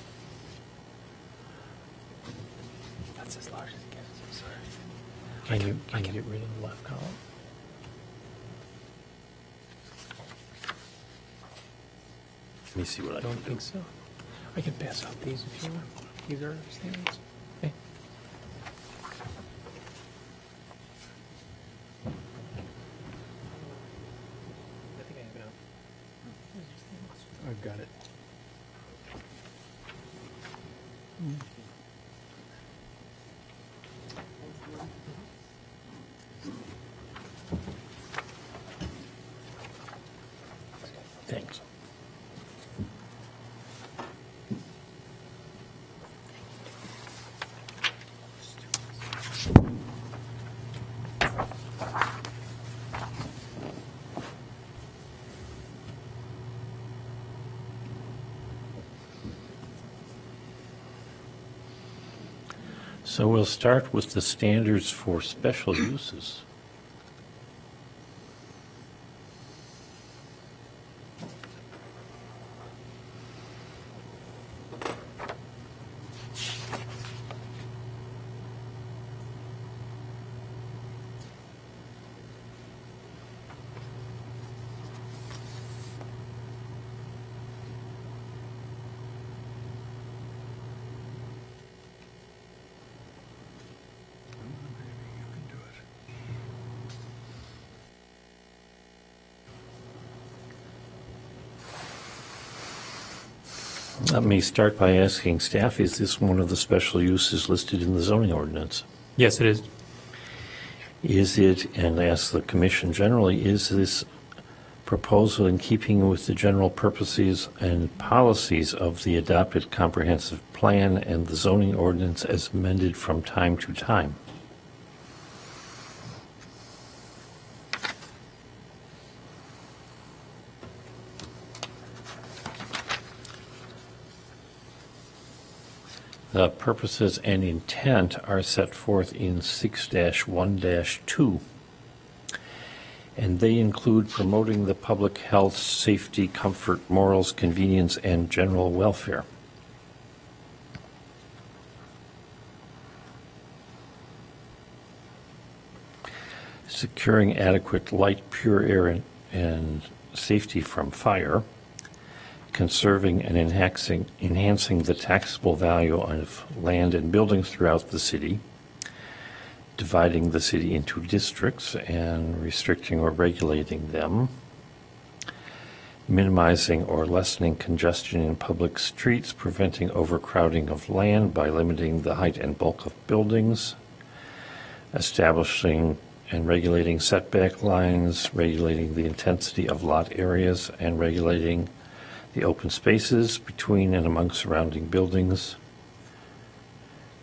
That's as large as it gets, I'm sorry. Can you get rid of the left column? Let me see what I I can don't do. think so. I can pass out these if you want. These are standards. Okay. I think I have it out. I've got it. Thanks. So we'll start with the standards for special uses. Let me start by asking staff, is this one of the special uses listed in the zoning ordinance? Yes, it is. Is it, and ask the commission generally, is this proposal in keeping with the general purposes and policies of the adopted comprehensive plan and the zoning ordinance as amended from time to time? The purposes and intent are set forth in 6-1-2, and they include promoting the public health, safety, comfort, morals, convenience, and general welfare. Securing adequate light, pure air, and safety from fire. Conserving and enhancing the taxable value of land and buildings throughout the city, dividing the city into districts and restricting or regulating them, minimizing or lessening congestion in public streets, preventing overcrowding of land by limiting the height and bulk of buildings, establishing and regulating setback lines, regulating the intensity of lot areas, and regulating the open spaces between and among surrounding buildings,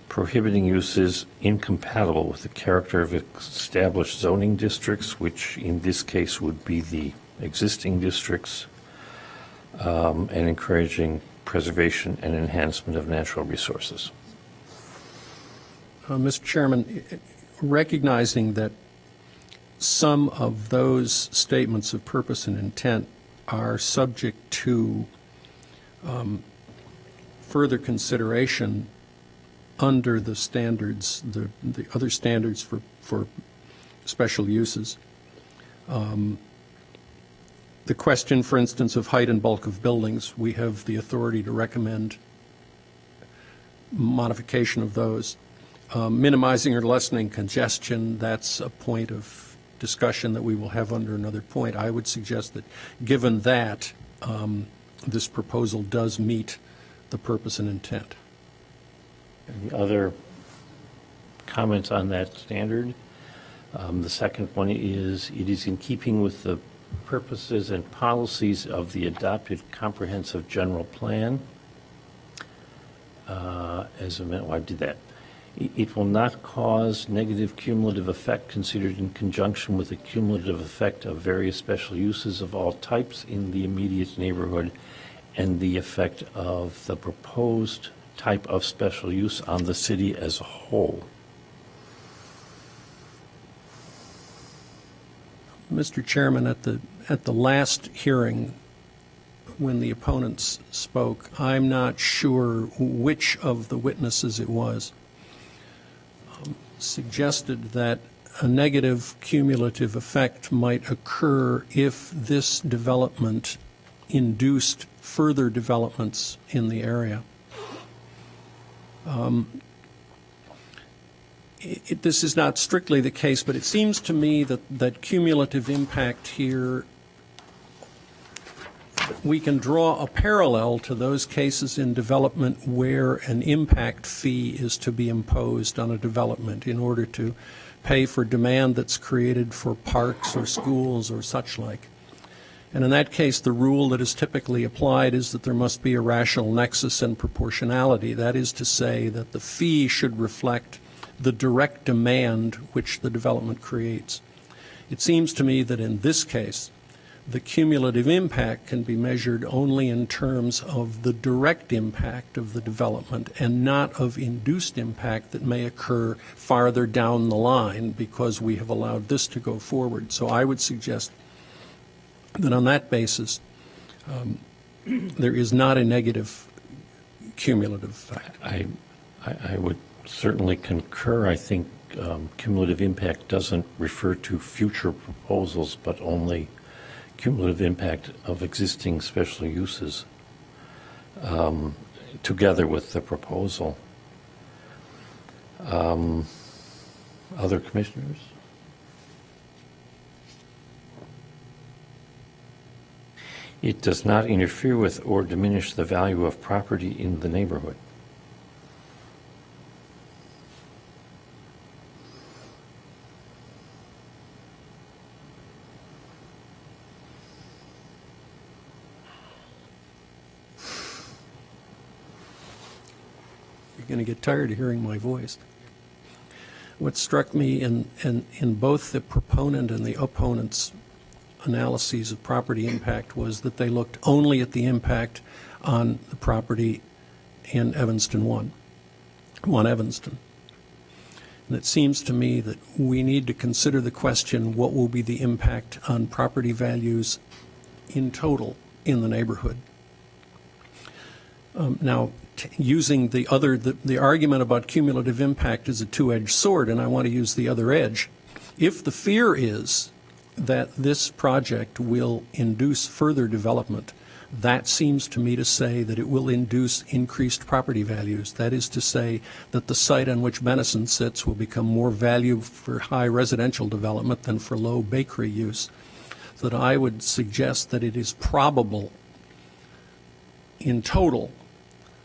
prohibiting uses incompatible with the character of established zoning districts, which in this case would be the existing districts, and encouraging preservation and enhancement of natural resources. Mr. Chairman, recognizing that some of those statements of purpose and intent are subject to further consideration under the standards, the other standards for special uses. The question, for instance, of height and bulk of buildings, we have the authority to recommend modification of those. Minimizing or lessening congestion, that's a point of discussion that we will have under another point. I would suggest that, given that, this proposal does meet the purpose and intent. Any other comments on that standard? The second one is, it is in keeping with the purposes and policies of the adopted comprehensive general plan. I did that. It will not cause negative cumulative effect considered in conjunction with the cumulative effect of various special uses of all types in the immediate neighborhood and the effect of the proposed type of special use on the city as a whole. Mr. Chairman, at the last hearing, when the opponents spoke, I'm not sure which of the witnesses it was, suggested that a negative cumulative effect might occur if this development induced further developments in the area. This is not strictly the case, but it seems to me that cumulative impact here, we can draw a parallel to those cases in development where an impact fee is to be imposed on a development in order to pay for demand that's created for parks or schools or such like. And in that case, the rule that is typically applied is that there must be a rational nexus and proportionality. That is to say that the fee should reflect the direct demand which the development creates. It seems to me that in this case, the cumulative impact can be measured only in terms of the direct impact of the development and not of induced impact that may occur farther down the line because we have allowed this to go forward. So I would suggest that on that basis, there is not a negative cumulative effect. I would certainly concur. I think cumulative impact doesn't refer to future proposals, but only cumulative impact of existing special uses together with the proposal. Other commissioners? It does not interfere with or diminish the value of property in the neighborhood. You're going to get tired of hearing my voice. What struck me in both the proponent and the opponent's analyses of property impact was that they looked only at the impact on the property in Evanston 1 Evanston. And it seems to me that we need to consider the question, what will be the impact on property values in total in the neighborhood? Now, using the argument about cumulative impact is a two-edged sword, and I want to use the other edge. If the fear is that this project will induce further development, that seems to me to say that it will induce increased property values. That is to say that the site on which Benison sits will become more value for high residential development than for low bakery use. So that I would suggest that it is probable in total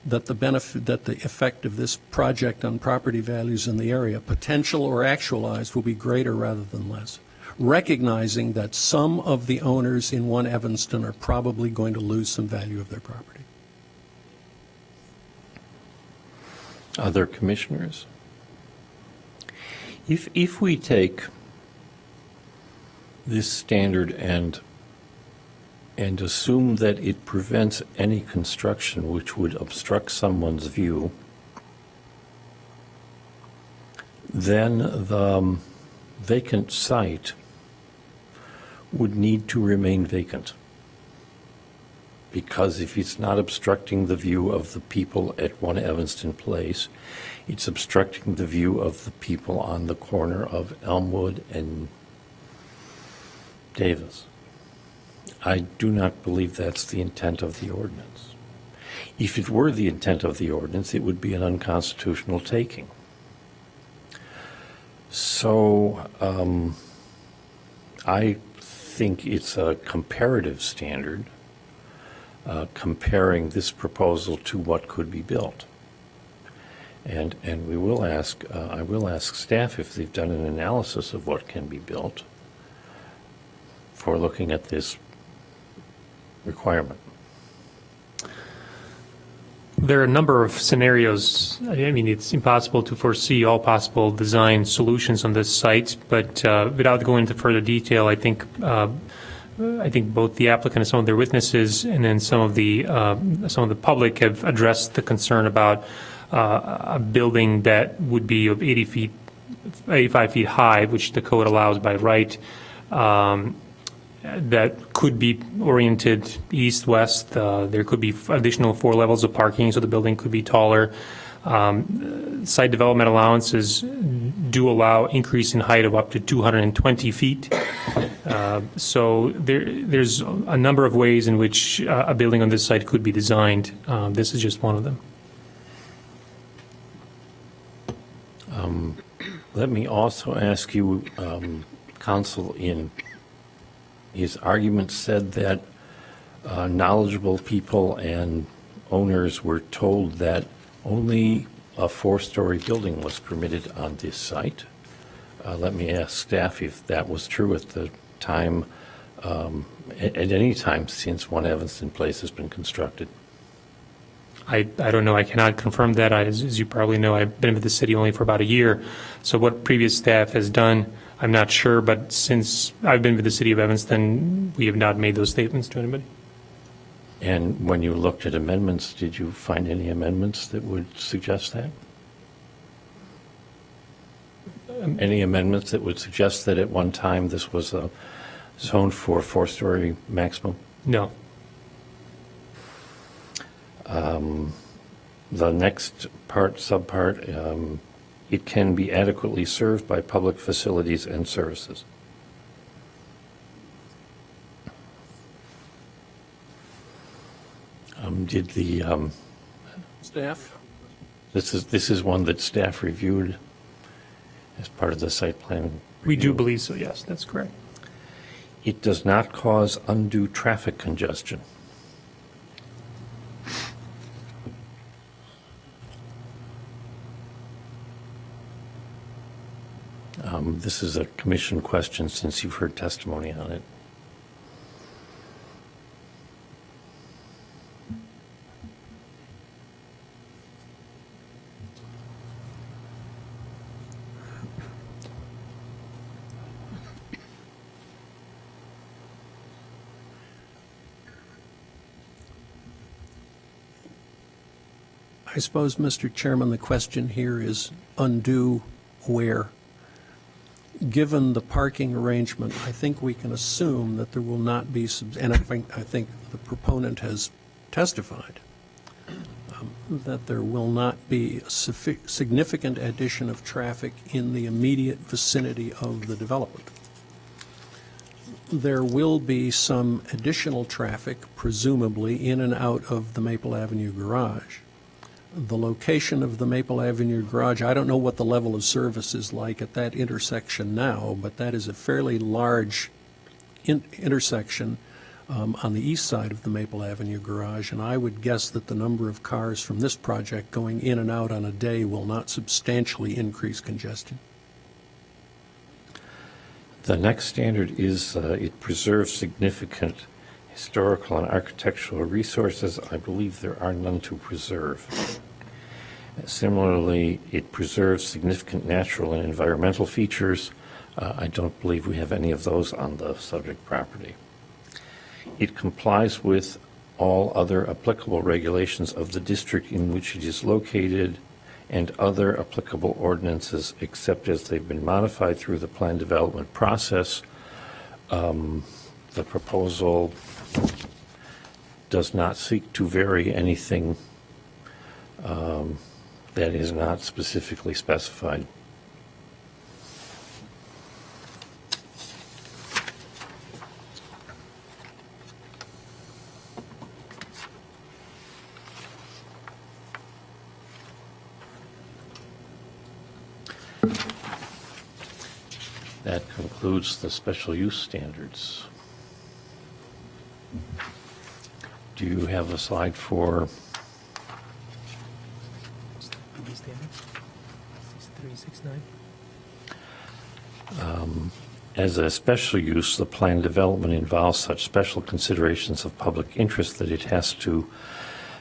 that the effect of this project on property values in the area, potential or actualized, will be greater rather than less, recognizing that some of the owners in 1 Evanston are probably going to lose some value of their property. Other commissioners? If we take this standard and assume that it prevents any construction which would obstruct someone's view, then the vacant site would need to remain vacant. Because if it's not obstructing the view of the people at 1 Evanston Place, it's obstructing the view of the people on the corner of Elmwood and Davis. I do not believe that's the intent of the ordinance. If it were the intent of the ordinance, it would be an unconstitutional taking. So I think it's a comparative standard, comparing this proposal to what could be built. And we will ask, I will ask staff if they've done an analysis of what can be built for looking at this requirement. There are a number of scenarios. I mean, it's impossible to foresee all possible design solutions on this site, but without going into further detail, I think both the applicant and some of their witnesses, and then some of the public have addressed the concern about a building that would be of 85 feet high, which the code allows by right. That could be oriented east-west. There could be additional 4 levels of parking, so the building could be taller. Site development allowances do allow increase in height of up to 220 feet. So there's a number of ways in which a building on this site could be designed. This is just one of them. Let me also ask you, Counsel, in his argument said that knowledgeable people and owners were told that only a 4-story building was permitted on this site. Let me ask staff if that was true at the time, at any time since 1 Evanston Place has been constructed. I don't know. I cannot confirm that. As you probably know, I've been with the city only for about a year. So what previous staff has done, I'm not sure. But since I've been with the city of Evanston, we have not made those statements to anybody. And when you looked at amendments, did you find any amendments that would suggest that? Any amendments that would suggest that at one time this was a zone for 4-story maximum? No. The next subpart, it can be adequately served by public facilities and services. Did the Staff? This is one that staff reviewed as part of the site plan. We do believe so, yes, that's correct. It does not cause undue traffic congestion. This is a commission question since you've heard testimony on it. I suppose, Mr. Chairman, the question here is undue where? Given the parking arrangement, I think we can assume that there will not be, and I think the proponent has testified, that there will not be a significant addition of traffic in the immediate vicinity of the development. There will be some additional traffic, presumably, in and out of the Maple Avenue garage. The location of the Maple Avenue garage, I don't know what the level of service is like at that intersection now, but that is a fairly large intersection on the east side of the Maple Avenue garage, and I would guess that the number of cars from this project going in and out on a day will not substantially increase congestion. The next standard is it preserves significant historical and architectural resources. I believe there are none to preserve. Similarly, it preserves significant natural and environmental features. I don't believe we have any of those on the subject property. It complies with all other applicable regulations of the district in which it is located and other applicable ordinances except as they've been modified through the plan development process. The proposal does not seek to vary anything that is not specifically specified. That concludes the special use standards. Do you have a slide for as a special use, the plan development involves such special considerations of public interest that it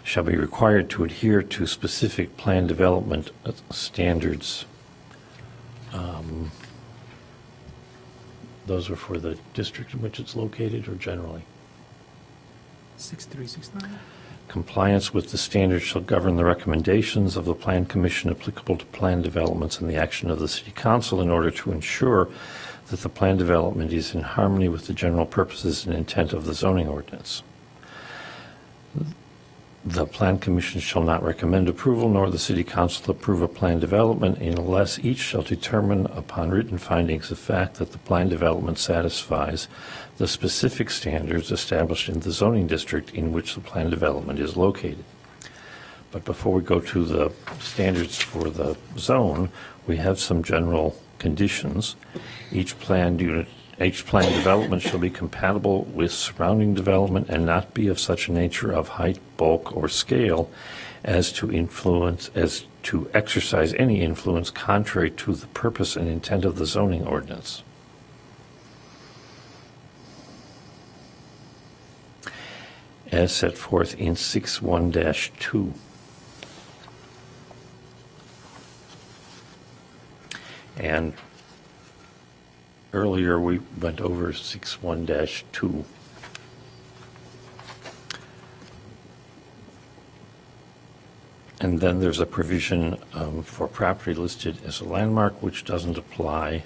shall be required to adhere to specific plan development standards. Those are for the district in which it's located or generally? 6369. Compliance with the standards shall govern the recommendations of the Plan Commission applicable to plan developments and the action of the City Council in order to ensure that the plan development is in harmony with the general purposes and intent of the zoning ordinance. The Plan Commission shall not recommend approval, nor the City Council approve a plan development unless each shall determine upon written findings of fact that the plan development satisfies the specific standards established in the zoning district in which the plan development is located. But before we go to the standards for the zone, we have some general conditions. Each plan development shall be compatible with surrounding development and not be of such a nature of height, bulk, or scale as to exercise any influence contrary to the purpose and intent of the zoning ordinance. As set forth in 6.1-2. And earlier we went over 6.1-2. And then there's a provision for property listed as a landmark which doesn't apply.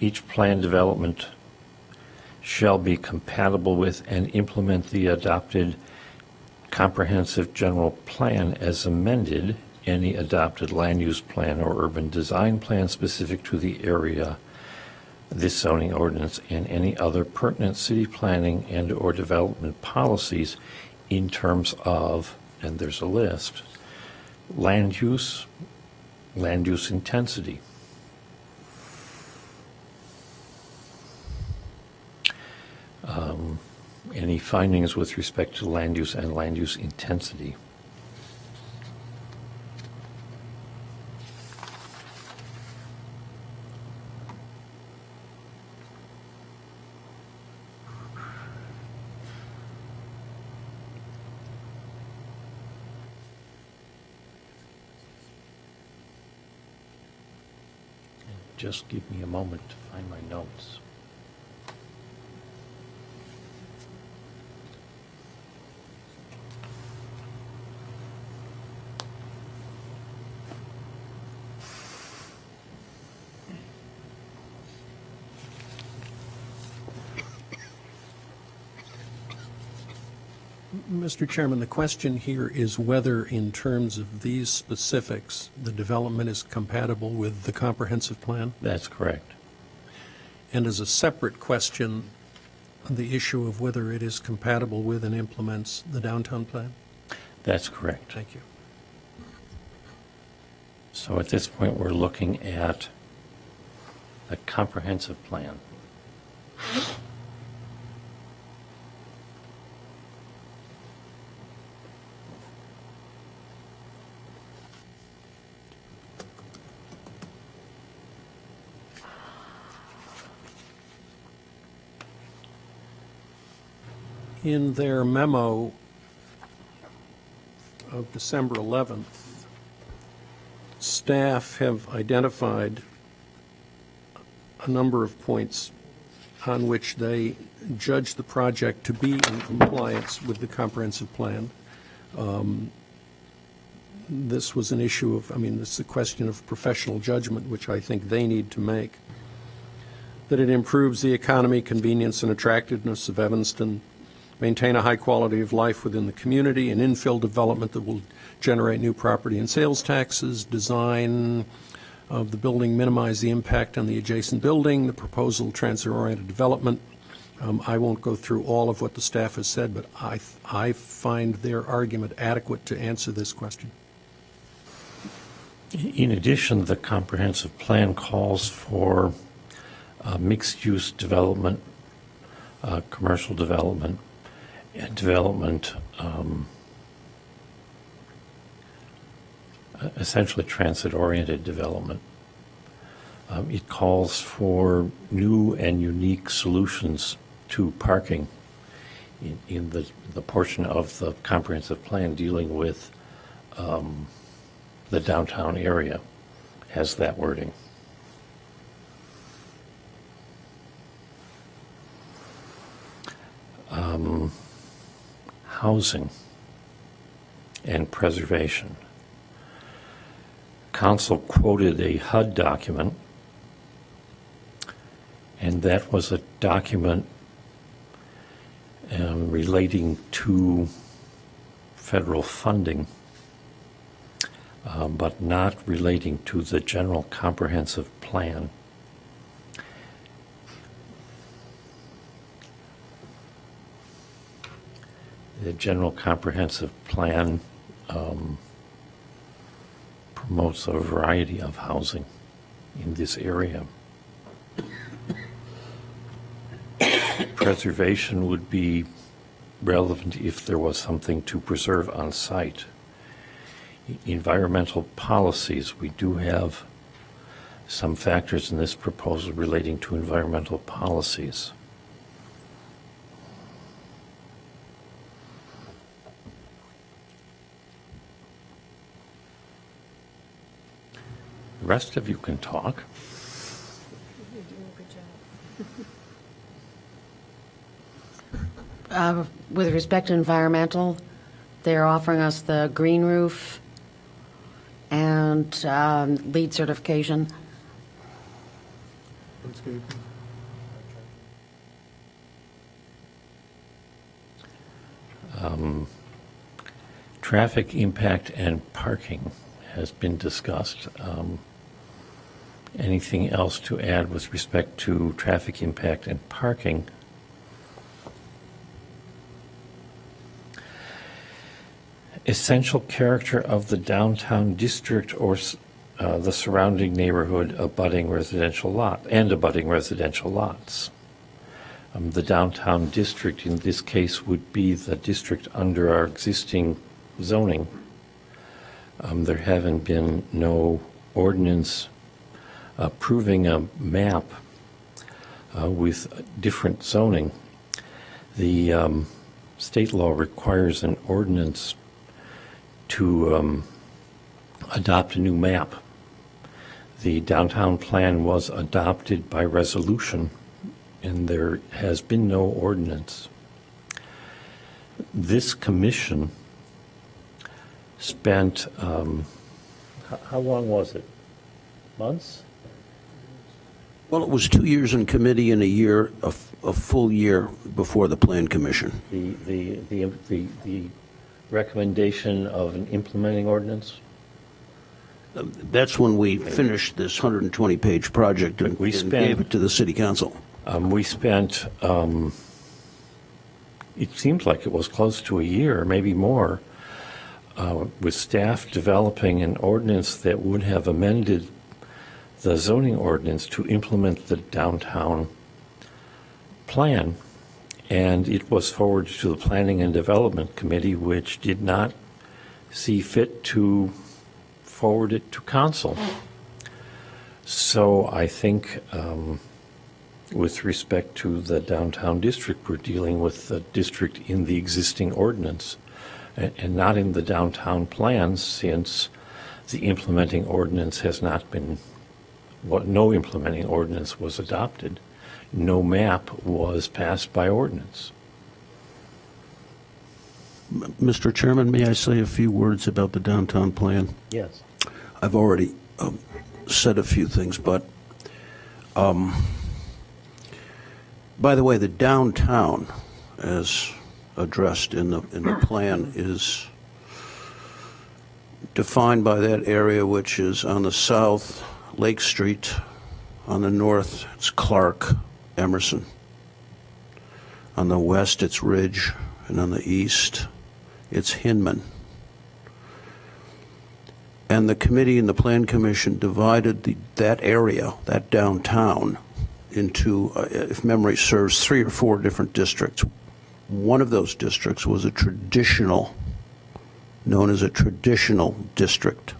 Each plan development shall be compatible with and implement the adopted comprehensive general plan as amended, any adopted land use plan or urban design plan specific to the area, this zoning ordinance, and any other pertinent city planning and or development policies in terms of, and there's a list, land use intensity, any findings with respect to land use and land use intensity. Just give me a moment to find my notes. Mr. Chairman, the question here is whether, in terms of these specifics, the development is compatible with the comprehensive plan? That's correct. And as a separate question, the issue of whether it is compatible with and implements the downtown plan? That's correct. Thank you. So at this point, we're looking at a comprehensive plan. In their memo of December 11th, staff have identified a number of points on which they judge the project to be in compliance with the comprehensive plan. this was an issue of, this is a question of professional judgment, which I think they need to make. That it improves the economy, convenience, and attractiveness of Evanston, maintain a high quality of life within the community, and infill development that will generate new property and sales taxes, design of the building minimize the impact on the adjacent building, the proposal transit-oriented development. I won't go through all of what the staff has said, but I find their argument adequate to answer this question. In addition, the comprehensive plan calls for mixed-use development, commercial development, and development, essentially transit-oriented development. It calls for new and unique solutions to parking in the portion of the comprehensive plan dealing with the downtown area, has that wording. Housing and preservation. Council quoted a HUD document, and that was a document relating to federal funding, but not relating to the general comprehensive plan. The general comprehensive plan promotes a variety of housing in this area. Preservation would be relevant if there was something to preserve on site. Environmental policies, we do have some factors in this proposal relating to environmental policies. The rest of you can talk. You're doing a good job. With respect to environmental, they're offering us the green roof and LEED certification. Traffic impact and parking has been discussed. Anything else to add with respect to traffic impact and parking? Essential character of the downtown district or the surrounding neighborhood abutting residential lot and abutting residential lots. The downtown district in this case would be the district under our existing zoning. There haven't been no ordinance approving a map with different zoning. The state law requires an ordinance to adopt a new map. The downtown plan was adopted by resolution, and there has been no ordinance. This commission spent, how long was it? Months? Well, it was 2 years in committee and a year, a full year before the Plan Commission. The recommendation of an implementing ordinance? That's when we finished this 120-page project and gave it to the City Council. We spent, it seems like it was close to a year, maybe more, with staff developing an ordinance that would have amended the zoning ordinance to implement the downtown plan. And it was forwarded to the Planning and Development Committee, which did not see fit to forward it to council. So I think with respect to the downtown district, we're dealing with the district in the existing ordinance and not in the downtown plans, since the implementing ordinance has not been, no implementing ordinance was adopted. No map was passed by ordinance. Mr. Chairman, may I say a few words about the downtown plan? Yes. I've already said a few things, but by the way, the downtown, as addressed in the plan, is defined by that area which is on the south, Lake Street, on the north, it's Clark, Emerson. On the west, it's Ridge, and on the east, it's Hinman. And the committee and the Plan Commission divided that area, that downtown, into, if memory serves, 3 or 4 different districts. One of those districts was known as a traditional district,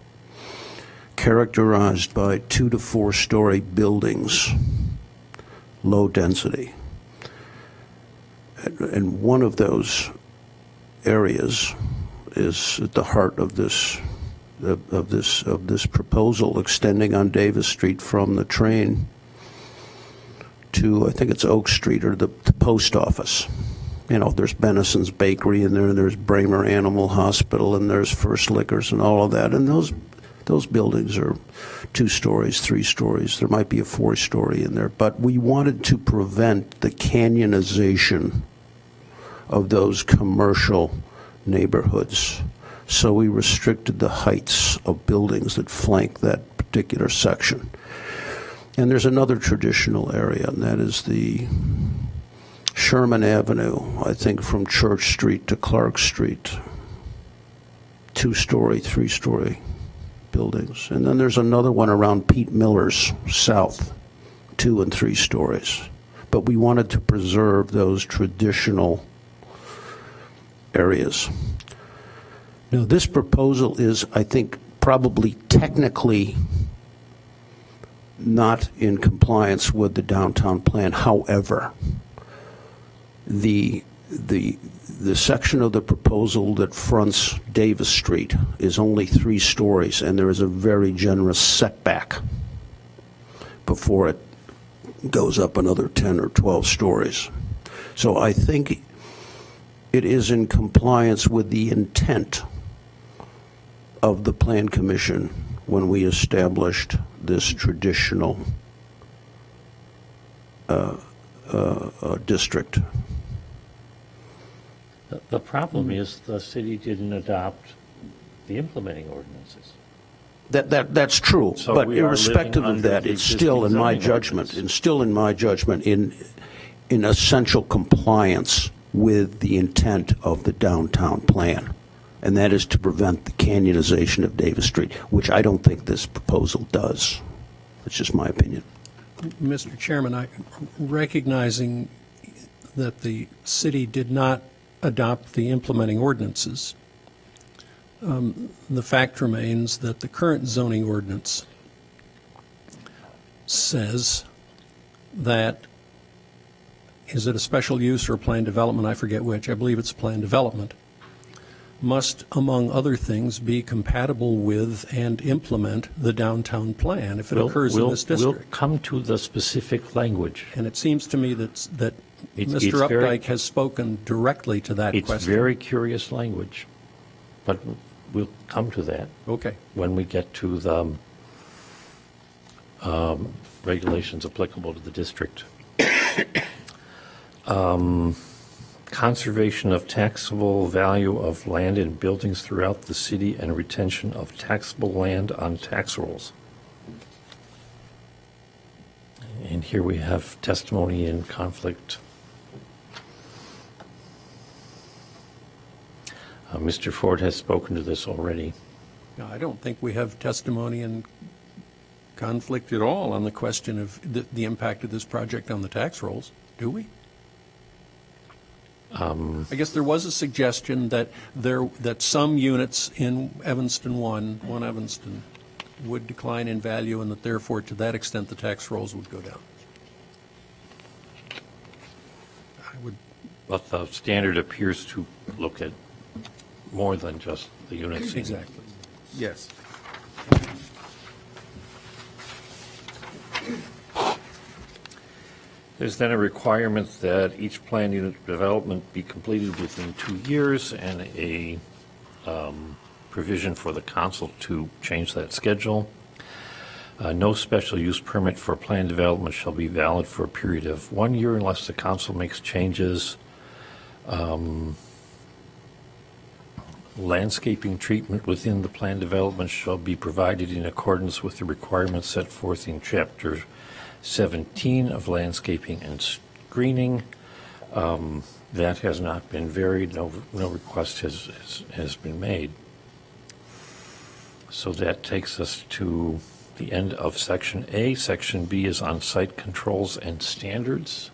characterized by 2 to 4 story buildings, low density. And one of those areas is at the heart of this proposal, extending on Davis Street from the train to, I think it's Oak Street, or the post office. You know, there's Benison's Bakery in there, and there's Bramer Animal Hospital, and there's First Liquors and all of that. And those buildings are 2 stories, 3 stories. There might be a 4-story in there. But we wanted to prevent the canyonization of those commercial neighborhoods. So we restricted the heights of buildings that flank that particular section. And there's another traditional area, and that is the Sherman Avenue, I think from Church Street to Clark Street, 2-story, 3-story buildings. And then there's another one around Pete Miller's south, 2 and 3 stories. But we wanted to preserve those traditional areas. Now, this proposal is, I think, probably technically not in compliance with the downtown plan. However, the section of the proposal that fronts Davis Street is only 3 stories, and there is a very generous setback before it goes up another 10 or 12 stories. So I think it is in compliance with the intent of the Plan Commission when we established this traditional district. The problem is the city didn't adopt the implementing ordinances. That's true, So but we are irrespective living of under that, the it's still, in existing my zoning judgment, ordinances. it's still in my judgment in essential compliance with the intent of the downtown plan, and that is to prevent the canyonization of Davis Street, which I don't think this proposal does. That's just my opinion. Mr. Chairman, recognizing that the city did not adopt the implementing ordinances, the fact remains that the current zoning ordinance says that, is it a special use or a planned development? I forget which. I believe it's planned development. Must, among other things, be compatible with and implement the downtown plan if it occurs in this district. We'll come to the specific language. And it seems to me that It's Mr. very- Updike has spoken directly to that It's question. very curious language, but we'll come to that Okay. when we get to the regulations applicable to the district. Conservation of taxable value of land and buildings throughout the city and retention of taxable land on tax rolls. And here we have testimony in conflict. Mr. Ford has spoken to this already. No, I don't think we have testimony and conflict at all on the question of the impact of this project on the tax rolls, do we? I guess there was a suggestion that some units in Evanston 1 Evanston, would decline in value, and that therefore, to that extent, the tax rolls would go down. But the standard appears to look at more than just the units. Exactly. Yes. There's then a requirement that each plan unit development be completed within 2 years, and a provision for the council to change that schedule. No special use permit for plan development shall be valid for a period of 1 year unless the council makes changes. Landscaping treatment within the plan development shall be provided in accordance with the requirements set forth in Chapter 17 of landscaping and screening. That has not been varied. No request has been made. So that takes us to the end of Section A. Section B is on site controls and standards.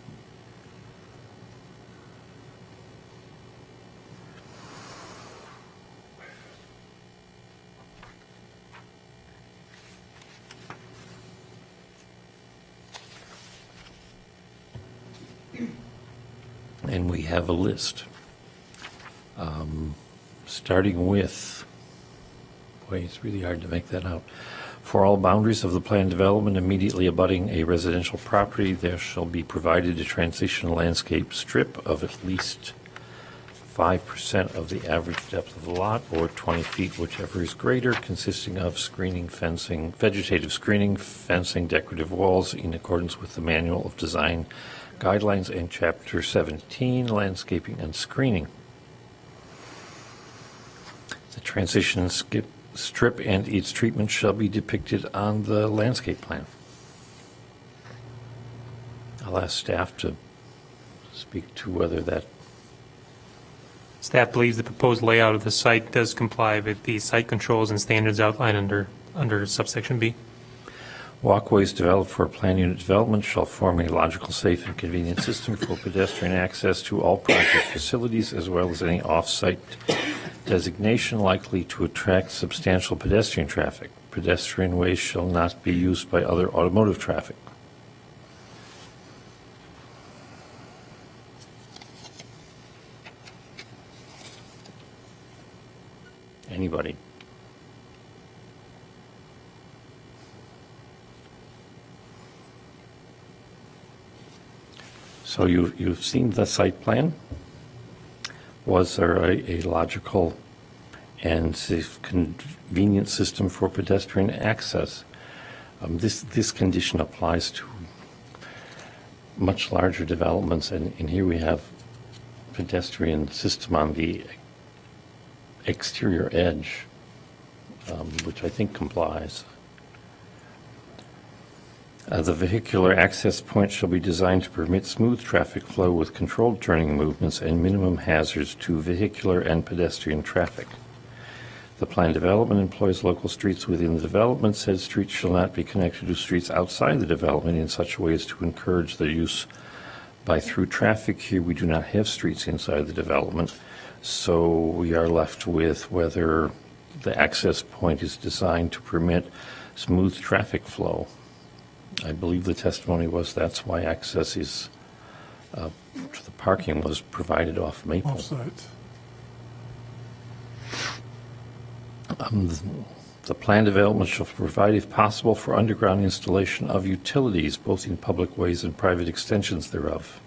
And we have a list, starting with, boy, it's really hard to make that out. For all boundaries of the planned development immediately abutting a residential property, there shall be provided a transition landscape strip of at least 5% of the average depth of the lot, or 20 feet, whichever is greater, consisting of screening, fencing, vegetative screening, fencing, decorative walls, in accordance with the Manual of Design Guidelines and Chapter 17, Landscaping and Screening. The transition strip and its treatment shall be depicted on the landscape plan. I'll ask staff to speak to whether that. Staff believes the proposed layout of the site does comply with the site controls and standards outlined under subsection B. Walkways developed for plan unit development shall form a logical, safe, and convenient system for pedestrian access to all project facilities, as well as any off-site designation likely to attract substantial pedestrian traffic. Pedestrian ways shall not be used by other automotive traffic. Anybody? So you've seen the site plan. Was there a logical and safe, convenient system for pedestrian access? This condition applies to much larger developments, and here we have pedestrian system on the exterior edge, which I think complies. The vehicular access point shall be designed to permit smooth traffic flow with controlled turning movements and minimum hazards to vehicular and pedestrian traffic. The planned development employs local streets within the development. Said streets shall not be connected to streets outside the development in such a way as to encourage their use by through traffic. Here we do not have streets inside the development, so we are left with whether the access point is designed to permit smooth traffic flow. I believe the testimony was that's why access is to the parking was provided off Maple. Off-site. The planned development shall provide, if possible, for underground installation of utilities, both in public ways and private extensions thereof.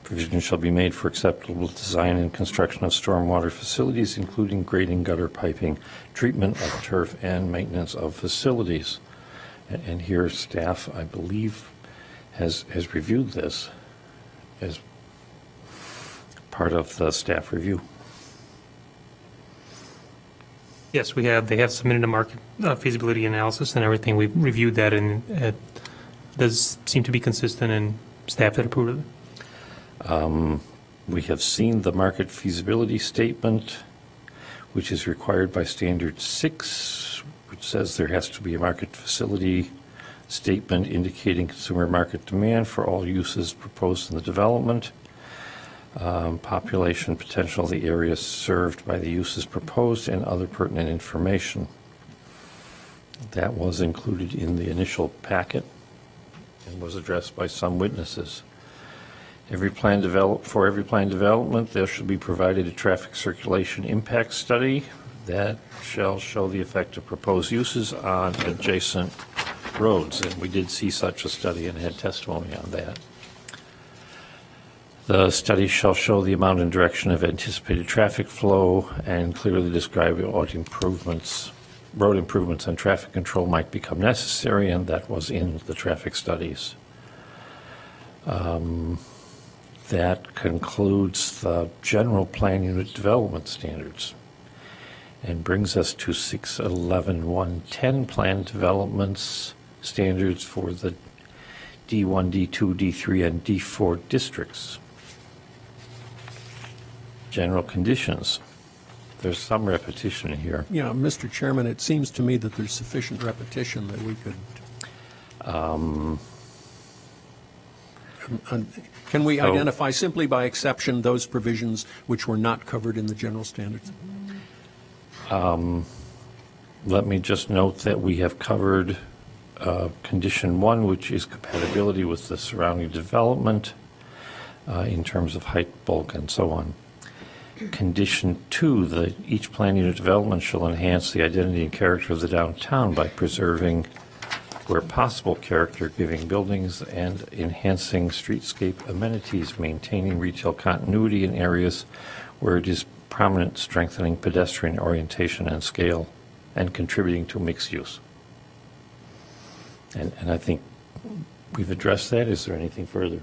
Provision shall be made for acceptable design and construction of stormwater facilities, including grading, gutter piping, treatment of turf, and maintenance of facilities. And here staff, I believe, has reviewed this as part of the staff review. Yes, we have. They have submitted a market feasibility analysis and everything. We've reviewed that, and it does seem to be consistent, and staff that approved it. We have seen the market feasibility statement, which is required by Standard 6, which says there has to be a market facility statement indicating consumer market demand for all uses proposed in the development, population potential of the area served by the uses proposed, and other pertinent information. That was included in the initial packet and was addressed by some witnesses. For every planned development, there should be provided a traffic circulation impact study that shall show the effect of proposed uses on adjacent roads, and we did see such a study and had testimony on that. The study shall show the amount and direction of anticipated traffic flow and clearly describe what improvements, road improvements and traffic control might become necessary, and that was in the traffic studies. That concludes the general plan unit development standards and brings us to 611-110 plan developments standards for the D1, D2, D3, and D4 districts. General conditions. There's some repetition here. Yeah, Mr. Chairman, it seems to me that there's sufficient repetition that we could. Can we identify simply by exception those provisions which were not covered in the general standards? Let me just note that we have covered condition 1, which is compatibility with the surrounding development in terms of height, bulk, and so on. Condition 2, that each plan unit development shall enhance the identity and character of the downtown by preserving, where possible, character-giving buildings and enhancing streetscape amenities, maintaining retail continuity in areas where it is prominent, strengthening pedestrian orientation and scale, and contributing to mixed use. And I think we've addressed that. Is there anything further?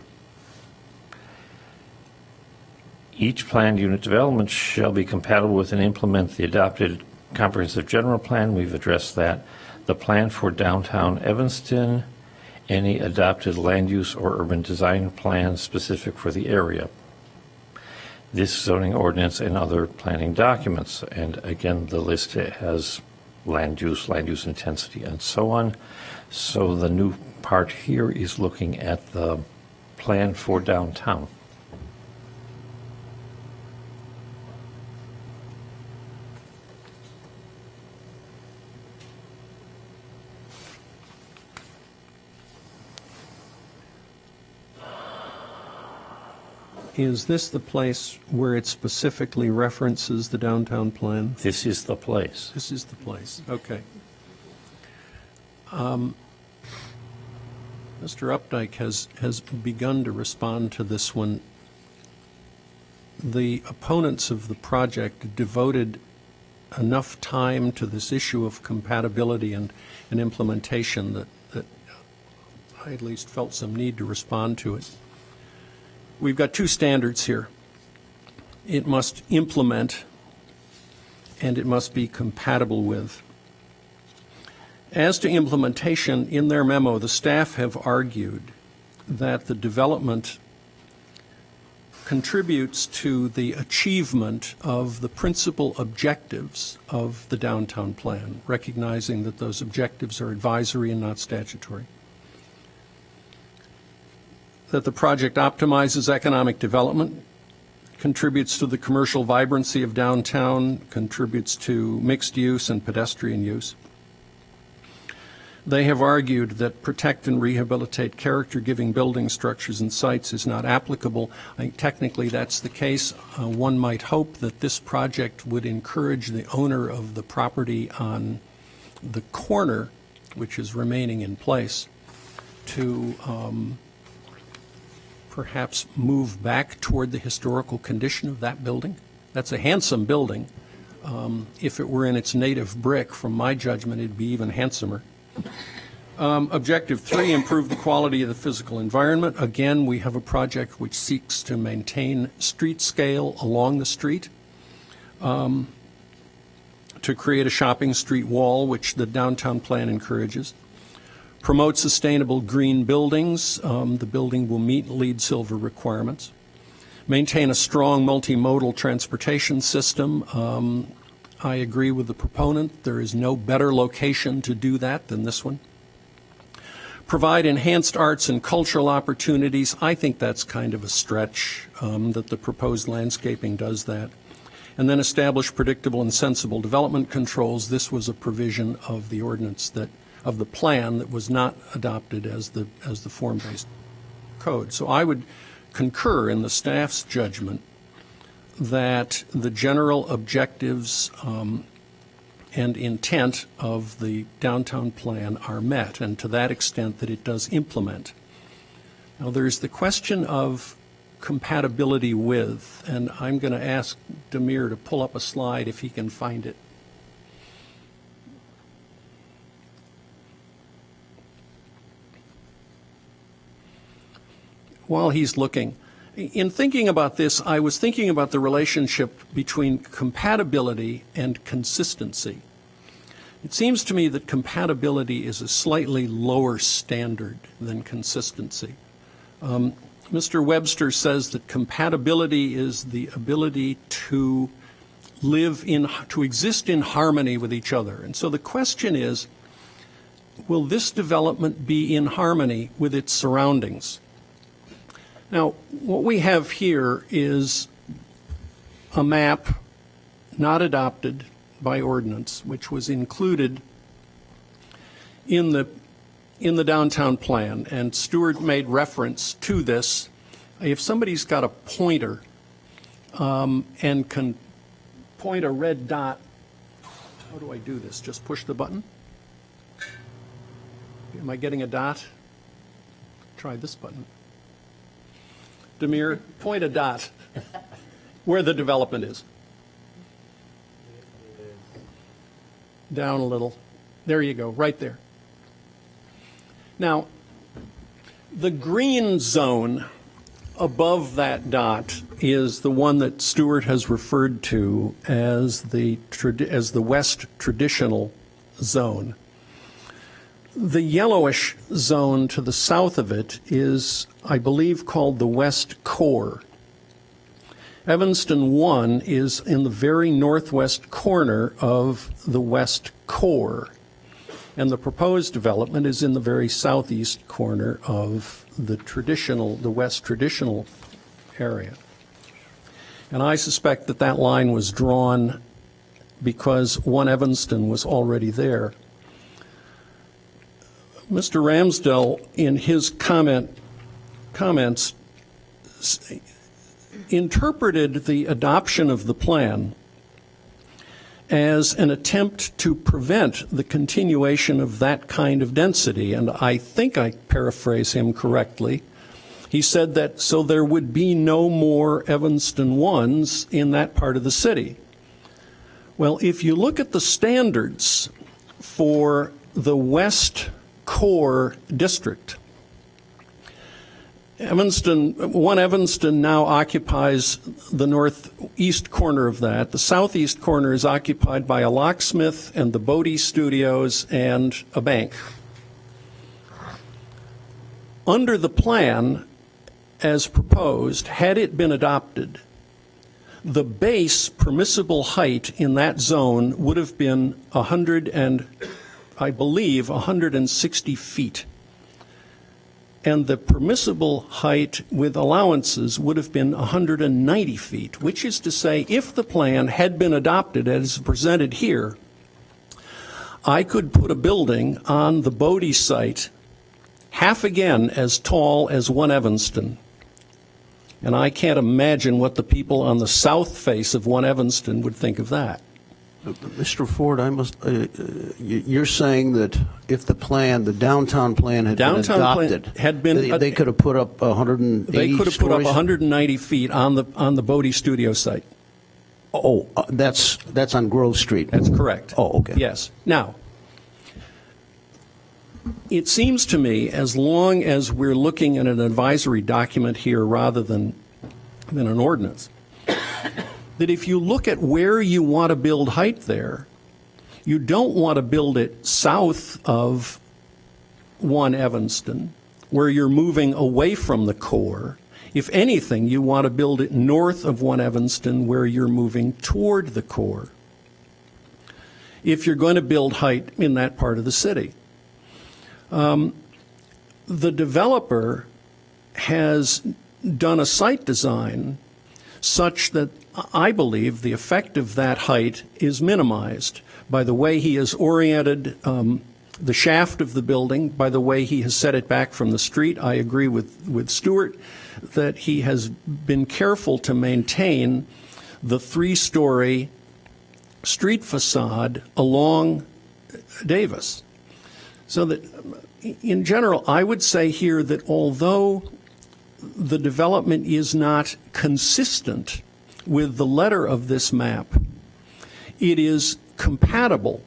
Each planned unit development shall be compatible with and implement the adopted comprehensive general plan. We've addressed that. The plan for downtown Evanston, any adopted land use or urban design plan specific for the area. This zoning ordinance and other planning documents. And again, the list has land use intensity, and so on. So the new part here is looking at the plan for downtown. Is this the place where it specifically references the downtown plan? This is the place. This is the place, okay. Mr. Updike has begun to respond to this one. The opponents of the project devoted enough time to this issue of compatibility and implementation that I at least felt some need to respond to it. We've got two standards here. It must implement and it must be compatible with. As to implementation, in their memo, the staff have argued that the development contributes to the achievement of the principal objectives of the downtown plan, recognizing that those objectives are advisory and not statutory. That the project optimizes economic development, contributes to the commercial vibrancy of downtown, contributes to mixed use and pedestrian use. They have argued that protect and rehabilitate character-giving building structures and sites is not applicable. I think technically that's the case. One might hope that this project would encourage the owner of the property on the corner, which is remaining in place, to perhaps move back toward the historical condition of that building. That's a handsome building. If it were in its native brick, from my judgment, it'd be even handsomer. Objective 3, improve the quality of the physical environment. Again, we have a project which seeks to maintain street scale along the street, to create a shopping street wall, which the downtown plan encourages. Promote sustainable green buildings. The building will meet LEED Silver requirements. Maintain a strong multimodal transportation system. I agree with the proponent. There is no better location to do that than this one. Provide enhanced arts and cultural opportunities. I think that's kind of a stretch, that the proposed landscaping does that. And then establish predictable and sensible development controls. This was a provision of the ordinance of the plan that was not adopted as the form-based code. So I would concur in the staff's judgment that the general objectives and intent of the downtown plan are met, and to that extent that it does implement. Now, there's the question of compatibility with, and I'm going to ask Demir to pull up a slide if he can find it. While he's looking, in thinking about this, I was thinking about the relationship between compatibility and consistency. It seems to me that compatibility is a slightly lower standard than consistency. Mr. Webster says that compatibility is the ability to exist in harmony with each other. And so the question is, will this development be in harmony with its surroundings? Now, what we have here is a map not adopted by ordinance, which was included in the downtown plan, and Stuart made reference to this. If somebody's got a pointer and can point a red dot, how do I do this? Just push the button? Am I getting a dot? Try this button. Demir, point a dot where the development is. Down a little. There you go, right there. Now, the green zone above that dot is the one that Stuart has referred to as the West Traditional Zone. The yellowish zone to the south of it is, I believe, called the West Core. Evanston 1 is in the very northwest corner of the West Core, and the proposed development is in the very southeast corner of the West Traditional area. And I suspect that that line was drawn because 1 Evanston was already there. Mr. Ramsdell, in his comments, interpreted the adoption of the plan as an attempt to prevent the continuation of that kind of density. And I think I paraphrase him correctly. He said that so there would be no more Evanston 1s in that part of the city. Well, if you look at the standards for the West Core District, 1 Evanston now occupies the northeast corner of that. The southeast corner is occupied by a locksmith and the Bodie Studios and a bank. Under the plan, as proposed, had it been adopted, the base permissible height in that zone would have been 160 feet. And the permissible height with allowances would have been 190 feet, which is to say, if the plan had been adopted as presented here, I could put a building on the Bodie site half again as tall as 1 Evanston. And I can't imagine what the people on the south face of 1 Evanston would think of that. Mr. Ford, you're saying that if the downtown plan had been adopted, they could have put up 180 They could have put up stories? 190 feet on the Bodie Studio site. Oh, that's on Grove Street. That's correct. Oh, okay. Yes. Now, it seems to me, as long as we're looking at an advisory document here rather than an ordinance, that if you look at where you want to build height there, you don't want to build it south of 1 Evanston, where you're moving away from the core. If anything, you want to build it north of 1 Evanston, where you're moving toward the core, if you're going to build height in that part of the city. The developer has done a site design such that I believe the effect of that height is minimized by the way he has oriented the shaft of the building, by the way he has set it back from the street. I agree with Stuart that he has been careful to maintain the 3-story street facade along Davis. So that, in general, I would say here that although the development is not consistent with the letter of this map, it is compatible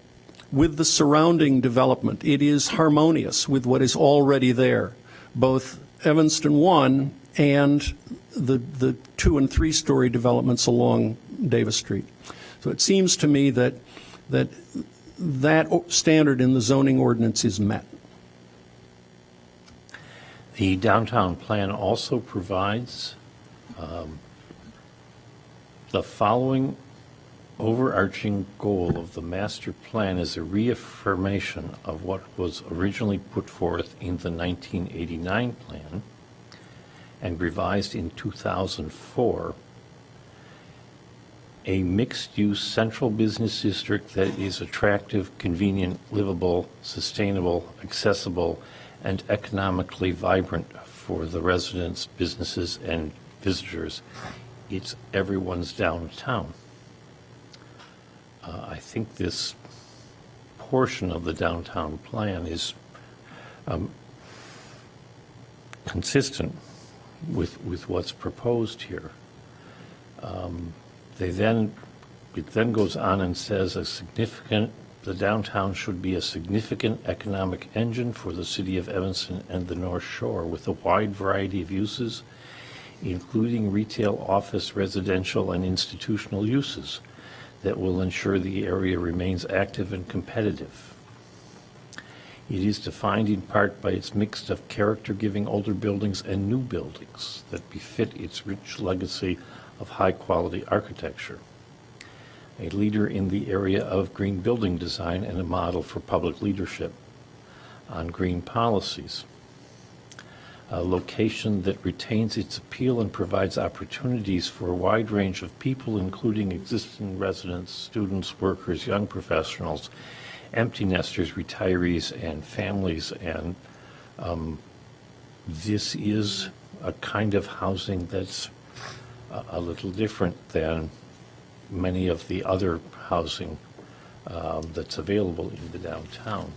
with the surrounding development. It is harmonious with what is already there, both Evanston 1 and the 2- and 3-story developments along Davis Street. So it seems to me that standard in the zoning ordinance is met. The downtown plan also provides the following overarching goal of the master plan is a reaffirmation of what was originally put forth in the 1989 plan and revised in 2004, a mixed-use central business district that is attractive, convenient, livable, sustainable, accessible, and economically vibrant for the residents, businesses, and visitors. It's everyone's downtown. I think this portion of the downtown plan is consistent with what's proposed here. It then goes on and says the downtown should be a significant economic engine for the city of Evanston and the North Shore with a wide variety of uses, including retail, office, residential, and institutional uses that will ensure the area remains active and competitive. It is defined in part by its mix of character-giving older buildings and new buildings that befit its rich legacy of high-quality architecture. A leader in the area of green building design and a model for public leadership on green policies. A location that retains its appeal and provides opportunities for a wide range of people, including existing residents, students, workers, young professionals, empty nesters, retirees, and families. And this is a kind of housing that's a little different than many of the other housing that's available in the downtown.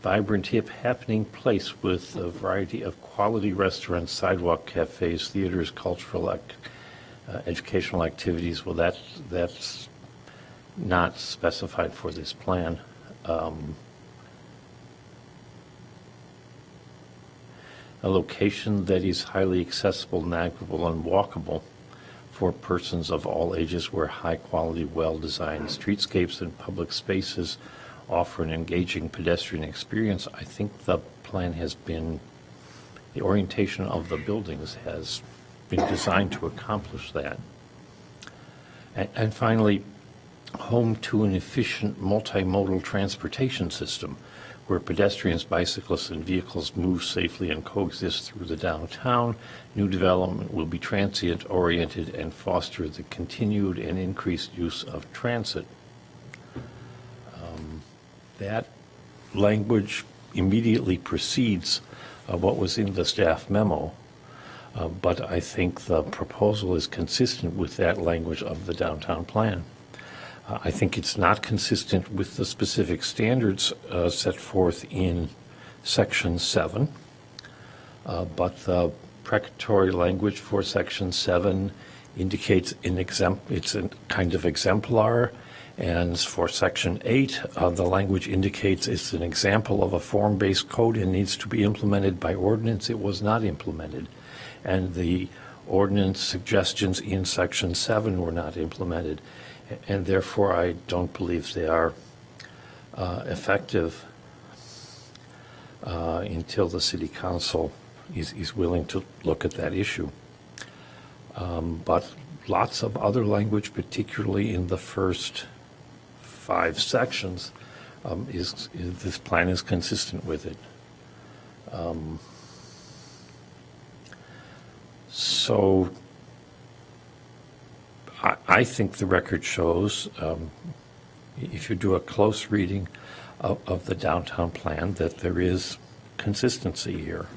Vibrant, hip, happening place with a variety of quality restaurants, sidewalk cafes, theaters, cultural, educational activities. Well, that's not specified for this plan. A location that is highly accessible, navigable, and walkable for persons of all ages, where high-quality, well-designed streetscapes and public spaces offer an engaging pedestrian experience. I think the plan has been, the orientation of the buildings has been designed to accomplish that. And finally, home to an efficient multimodal transportation system where pedestrians, bicyclists, and vehicles move safely and coexist through the downtown. New development will be transient-oriented and foster the continued and increased use of transit. That language immediately precedes what was in the staff memo, but I think the proposal is consistent with that language of the downtown plan. I think it's not consistent with the specific standards set forth in Section 7, but the precatory language for Section 7 indicates it's a kind of exemplar. And for Section 8, the language indicates it's an example of a form-based code and needs to be implemented by ordinance. It was not implemented. And the ordinance suggestions in Section 7 were not implemented. And therefore, I don't believe they are effective until the City Council is willing to look at that issue. But lots of other language, particularly in the first 5 sections, this plan is consistent with it. So I think the record shows, if you do a close reading of the downtown plan, that there is consistency here.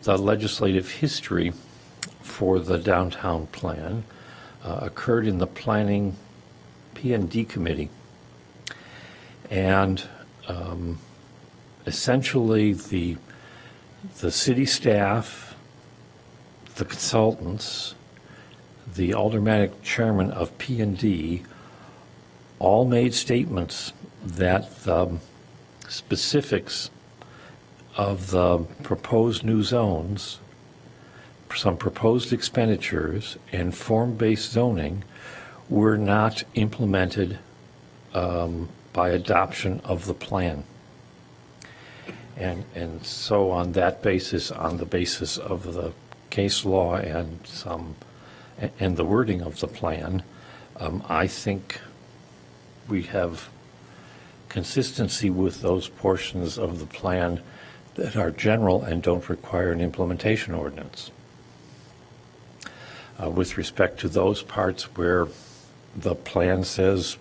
The legislative history for the downtown plan occurred in the planning P&D committee. And essentially the city staff, the consultants, the aldermanic chairman of P&D all made statements that the specifics of the proposed new zones, some proposed expenditures, and form-based zoning were not implemented by adoption of the plan. And so on that basis, on the basis of the case law and the wording of the plan, I think we have consistency with those portions of the plan that are general and don't require an implementation ordinance. With respect to those parts where the plan says,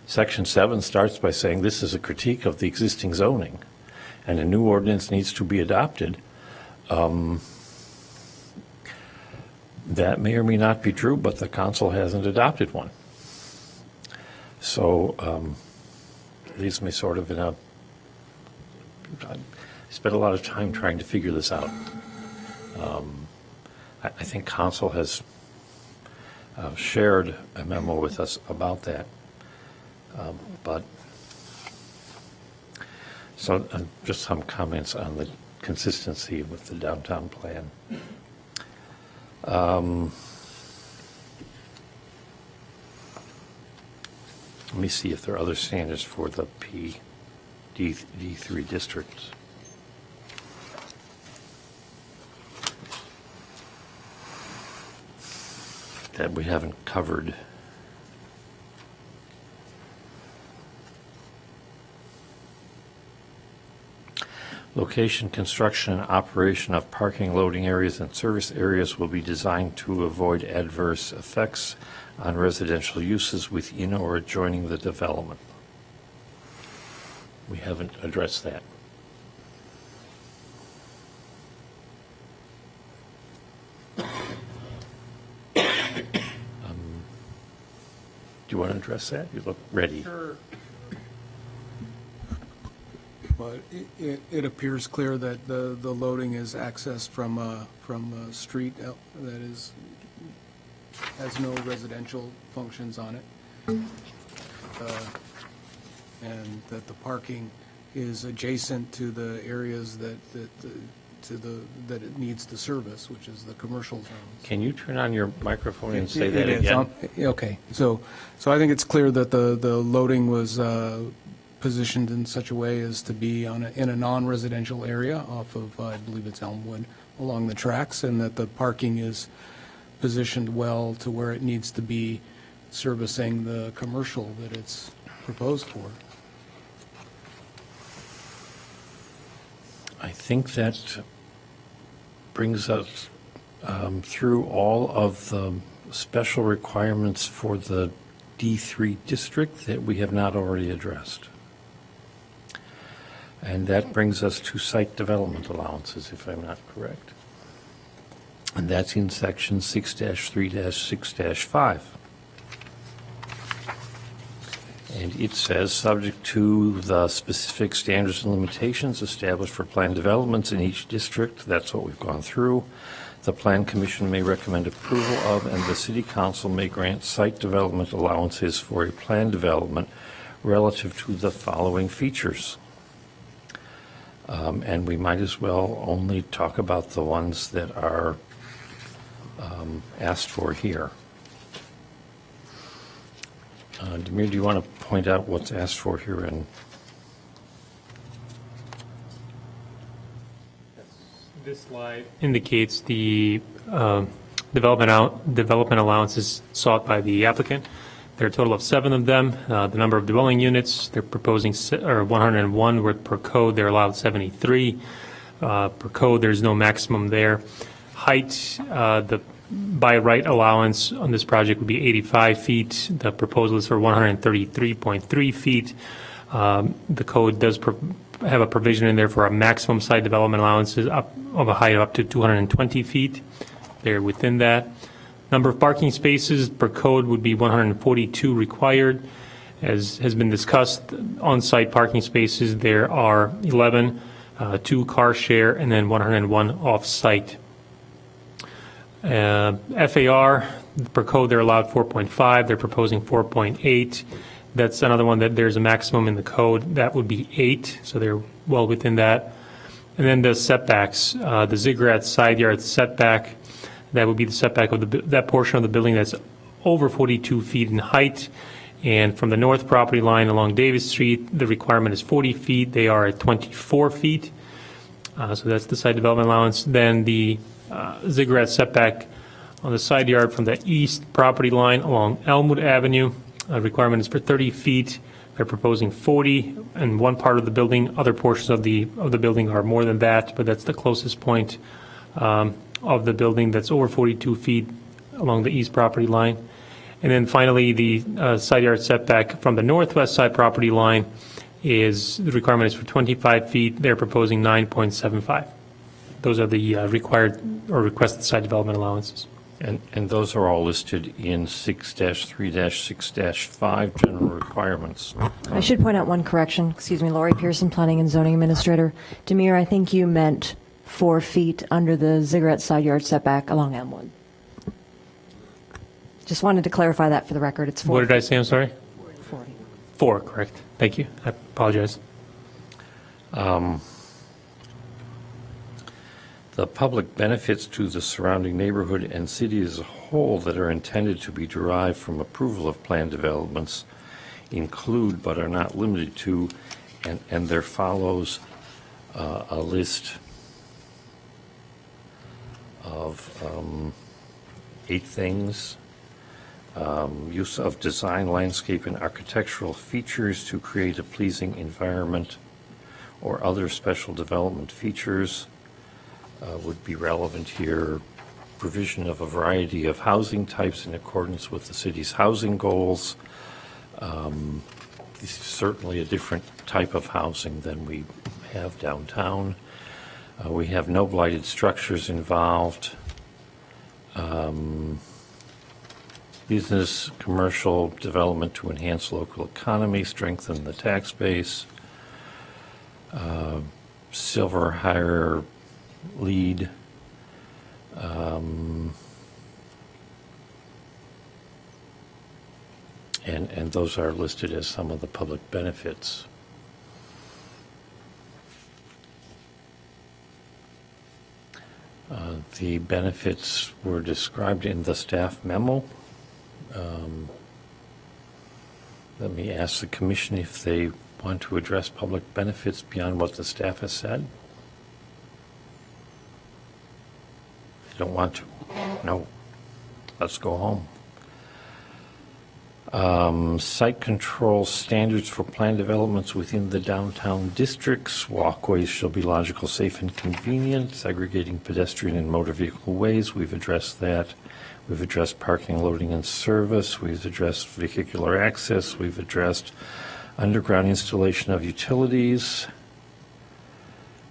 Section 7 starts by saying this is a critique of the existing zoning and a new ordinance needs to be adopted. That may or may not be true, but the council hasn't adopted one. So leaves me sort of in a, I spent a lot of time trying to figure this out. I think council has shared a memo with us about that. But so just some comments on the consistency with the downtown plan. Let me see if there are other standards for the D3 districts. That we haven't covered. Location, construction, and operation of parking, loading areas, and service areas will be designed to avoid adverse effects on residential uses within or adjoining the development. We haven't addressed that. Do you want to address that? You look ready. Sure. But it appears clear that the loading is accessed from a street that has no residential functions on it, and that the parking is adjacent to the areas that it needs to service, which is the commercial zones. Can you turn on your microphone and say that It again? is. Okay, so I think it's clear that the loading was positioned in such a way as to be in a non-residential area off of, I believe it's Elmwood, along the tracks, and that the parking is positioned well to where it needs to be, servicing the commercial that it's proposed for. I think that brings us through all of the special requirements for the D3 district that we have not already addressed. And that brings us to site development allowances, if I'm not correct. And that's in section 6-3-6-5. And it says, subject to the specific standards and limitations established for planned developments in each district, that's what we've gone through, the Plan Commission may recommend approval of, and the City Council may grant site development allowances for a planned development relative to the following features. And we might as well only talk about the ones that are asked for here. Demir, do you want to point out what's asked for here? And this slide indicates the development allowances sought by the applicant. There are a total of 7 of them. The number of dwelling units, they're proposing 101, where per code they're allowed 73. Per code, there's no maximum there. Height, the by right allowance on this project would be 85 feet. The proposal is for 133.3 feet. The code does have a provision in there for a maximum site development allowances of a height of up to 220 feet. they're within that. Number of parking spaces per code would be 142 required. As has been discussed, on-site parking spaces, there are 11, 2 car share, and then 101 off-site. FAR, per code, they're allowed 4.5. They're proposing 4.8. That's another one that there's a maximum in the code. That would be 8, so they're well within that. And then the setbacks, the ziggurat side yard setback, that would be the setback of that portion of the building that's over 42 feet in height. And from the north property line along Davis Street, the requirement is 40 feet. They are at 24 feet. So that's the side development allowance. Then the ziggurat setback on the side yard from the east property line along Elmwood Avenue, requirement is for 30 feet. They're proposing 40 in one part of the building. Other portions of the building are more than that, but that's the closest point of the building that's over 42 feet along the east property line. And then finally, the side yard setback from the northwest side property line is, the requirement is for 25 feet. They're proposing 9.75. Those are the required or requested side development allowances. And those are all listed in 6-3-6-5 general requirements. I should point out one correction. Excuse me, Lori Pearson, Planning and Zoning Administrator. Demir, I think you meant 4 feet under the ziggurat side yard setback along Elmwood. Just wanted to clarify that for the record. It's 4. What did I say? I'm sorry? 40. 4, correct. Thank you. I apologize. The public benefits to the surrounding neighborhood and city as a whole that are intended to be derived from approval of planned developments include but are not limited to, and there follows a list of 8 things. Use of design, landscape, and architectural features to create a pleasing environment or other special development features would be relevant here. Provision of a variety of housing types in accordance with the city's housing goals. This is certainly a different type of housing than we have downtown. We have no blighted structures involved. Business, commercial development to enhance local economy, strengthen the tax base. Silver higher lead. And those are listed as some of the public benefits. The benefits were described in the staff memo. Let me ask the commission if they want to address public benefits beyond what the staff has said. They don't want to. No. Let's go home. Site control standards for planned developments within the downtown districts. Walkways shall be logical, safe, and convenient. Segregating pedestrian and motor vehicle ways. We've addressed that. We've addressed parking, loading, and service. We've addressed vehicular access. We've addressed underground installation of utilities,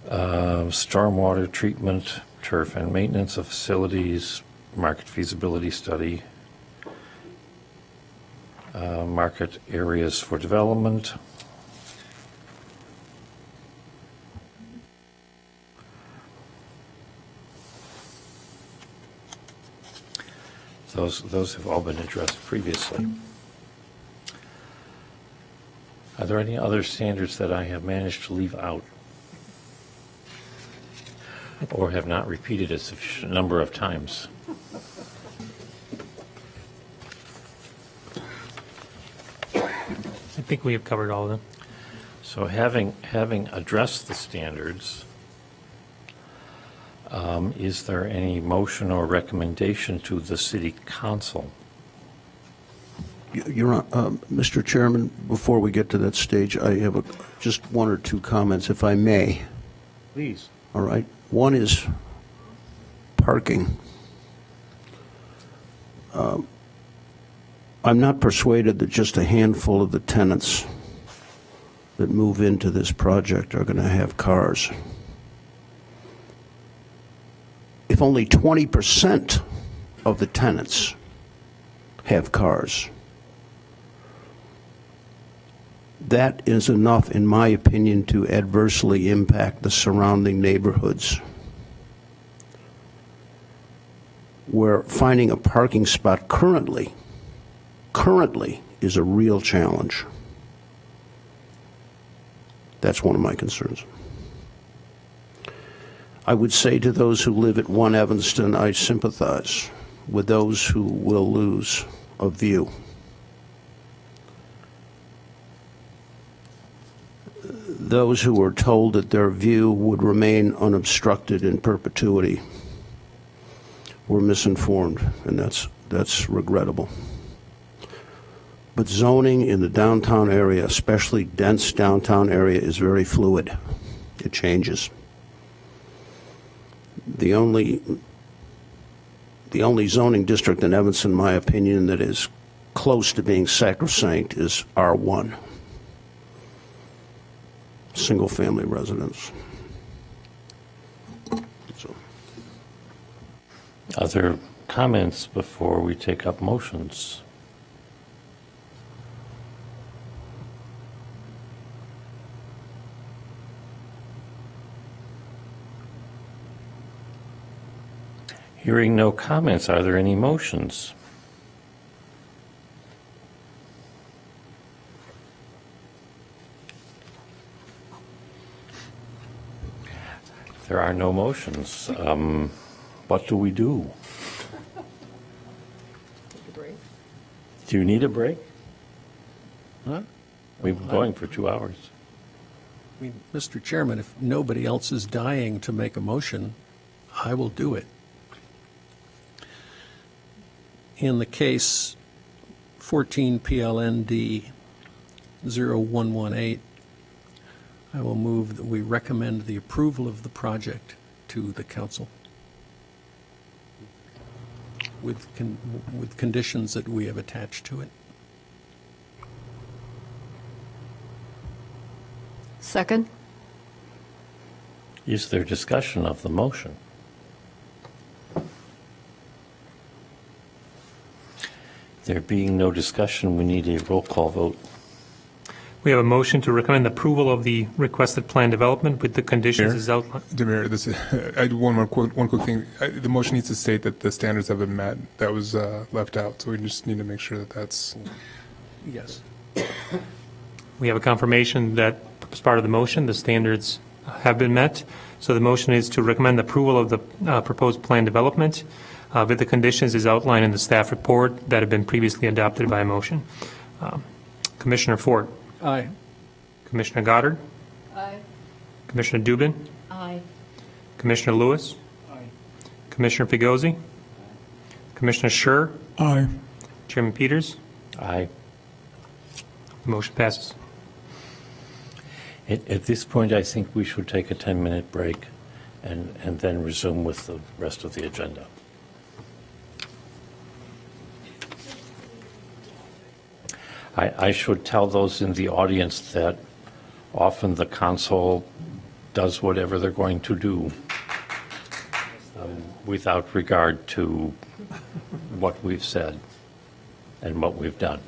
stormwater treatment, turf and maintenance of facilities, market feasibility study, market areas for development. Those have all been addressed previously. Are there any other standards that I have managed to leave out or have not repeated a sufficient number of times? I think we have covered all of them. So having addressed the standards, is there any motion or recommendation to the city council? Mr. Chairman, before we get to that stage, I have just 1 or 2 comments, if I may. Please. All right. One is parking. I'm not persuaded that just a handful of the tenants that move into this project are going to have cars. if only 20% of the tenants have cars, that is enough, in my opinion, to adversely impact the surrounding neighborhoods, where finding a parking spot currently is a real challenge. That's one of my concerns. I would say to those who live at 1 Evanston, I sympathize with those who will lose a view. Those who were told that their view would remain unobstructed in perpetuity were misinformed, and that's regrettable. But zoning in the downtown area, especially dense downtown area, is very fluid. It changes. The only zoning district in Evanston, in my opinion, that is close to being sacrosanct is R1, single-family residence. So. Other comments before we take up motions? Hearing no comments, are there any motions? There are no motions. What do we do? Do you need a break? Huh? We've been going for 2 hours. I mean, Mr. Chairman, if nobody else is dying to make a motion, I will do it. In the case 14 PLND 0118, I will move that we recommend the approval of the project to the council with conditions that we have attached to it. Second? Is there discussion of the motion? There being no discussion, we need a roll call vote. We have a motion to recommend approval of the requested plan development with the conditions Mayor? as outlined. Demir, I do one quick thing. The motion needs to state that the standards have been met. That was left out, so we just need to make sure that that's. Yes. We have a confirmation that as part of the motion, the standards have been met. So the motion is to recommend approval of the proposed plan development with the conditions as outlined in the staff report that have been previously adopted by a motion. Commissioner Ford. Aye. Commissioner Goddard. Aye. Commissioner Dubin. Aye. Commissioner Lewis. Aye. Commissioner Pigosi. Commissioner Scher. Aye. Chairman Peters. Aye. The motion passes. At this point, I think we should take a 10-minute break and then resume with the rest of the agenda. I should tell those in the audience that often the council does whatever they're going to do without regard to what we've said and what we've done.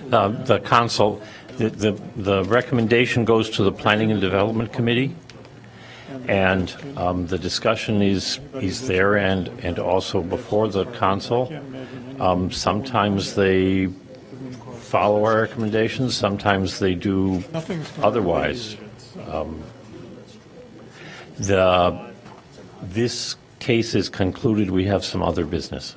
The council, the recommendation goes to the Planning and Development Committee, and the discussion is there and also before the council. Sometimes they follow our recommendations, sometimes they do otherwise. This case is concluded. We have some other business.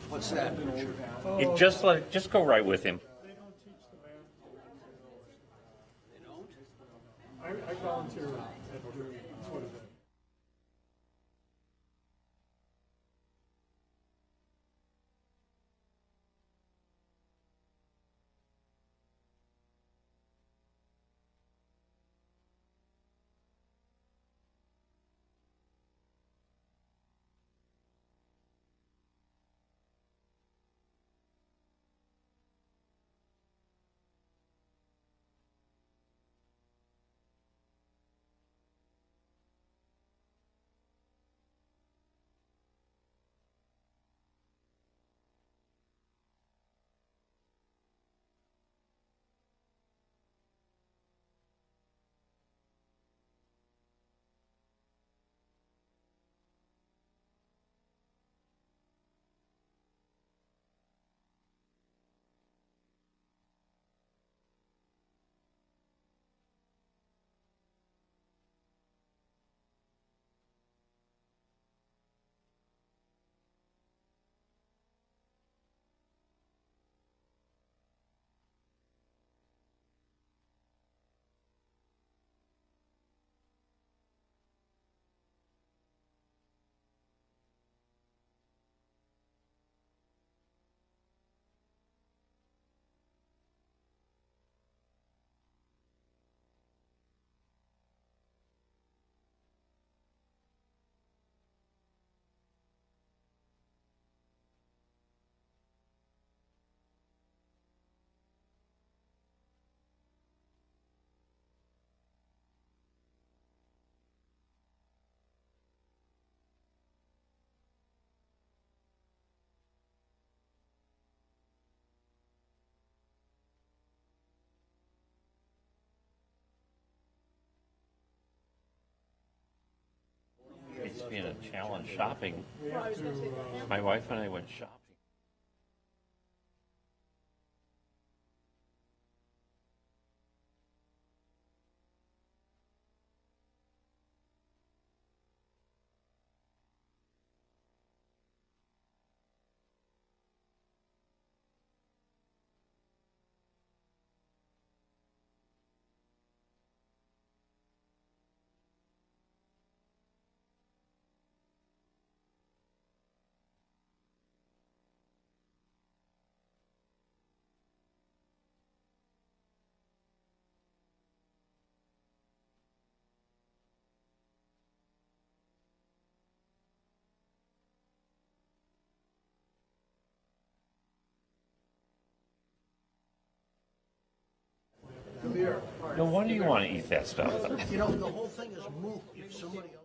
What's that? Just go right with him. I volunteer at the foot of it. It's been a challenge shopping. My wife and I went shopping. No wonder you want to eat that stuff. You know, the whole thing is moot if somebody else.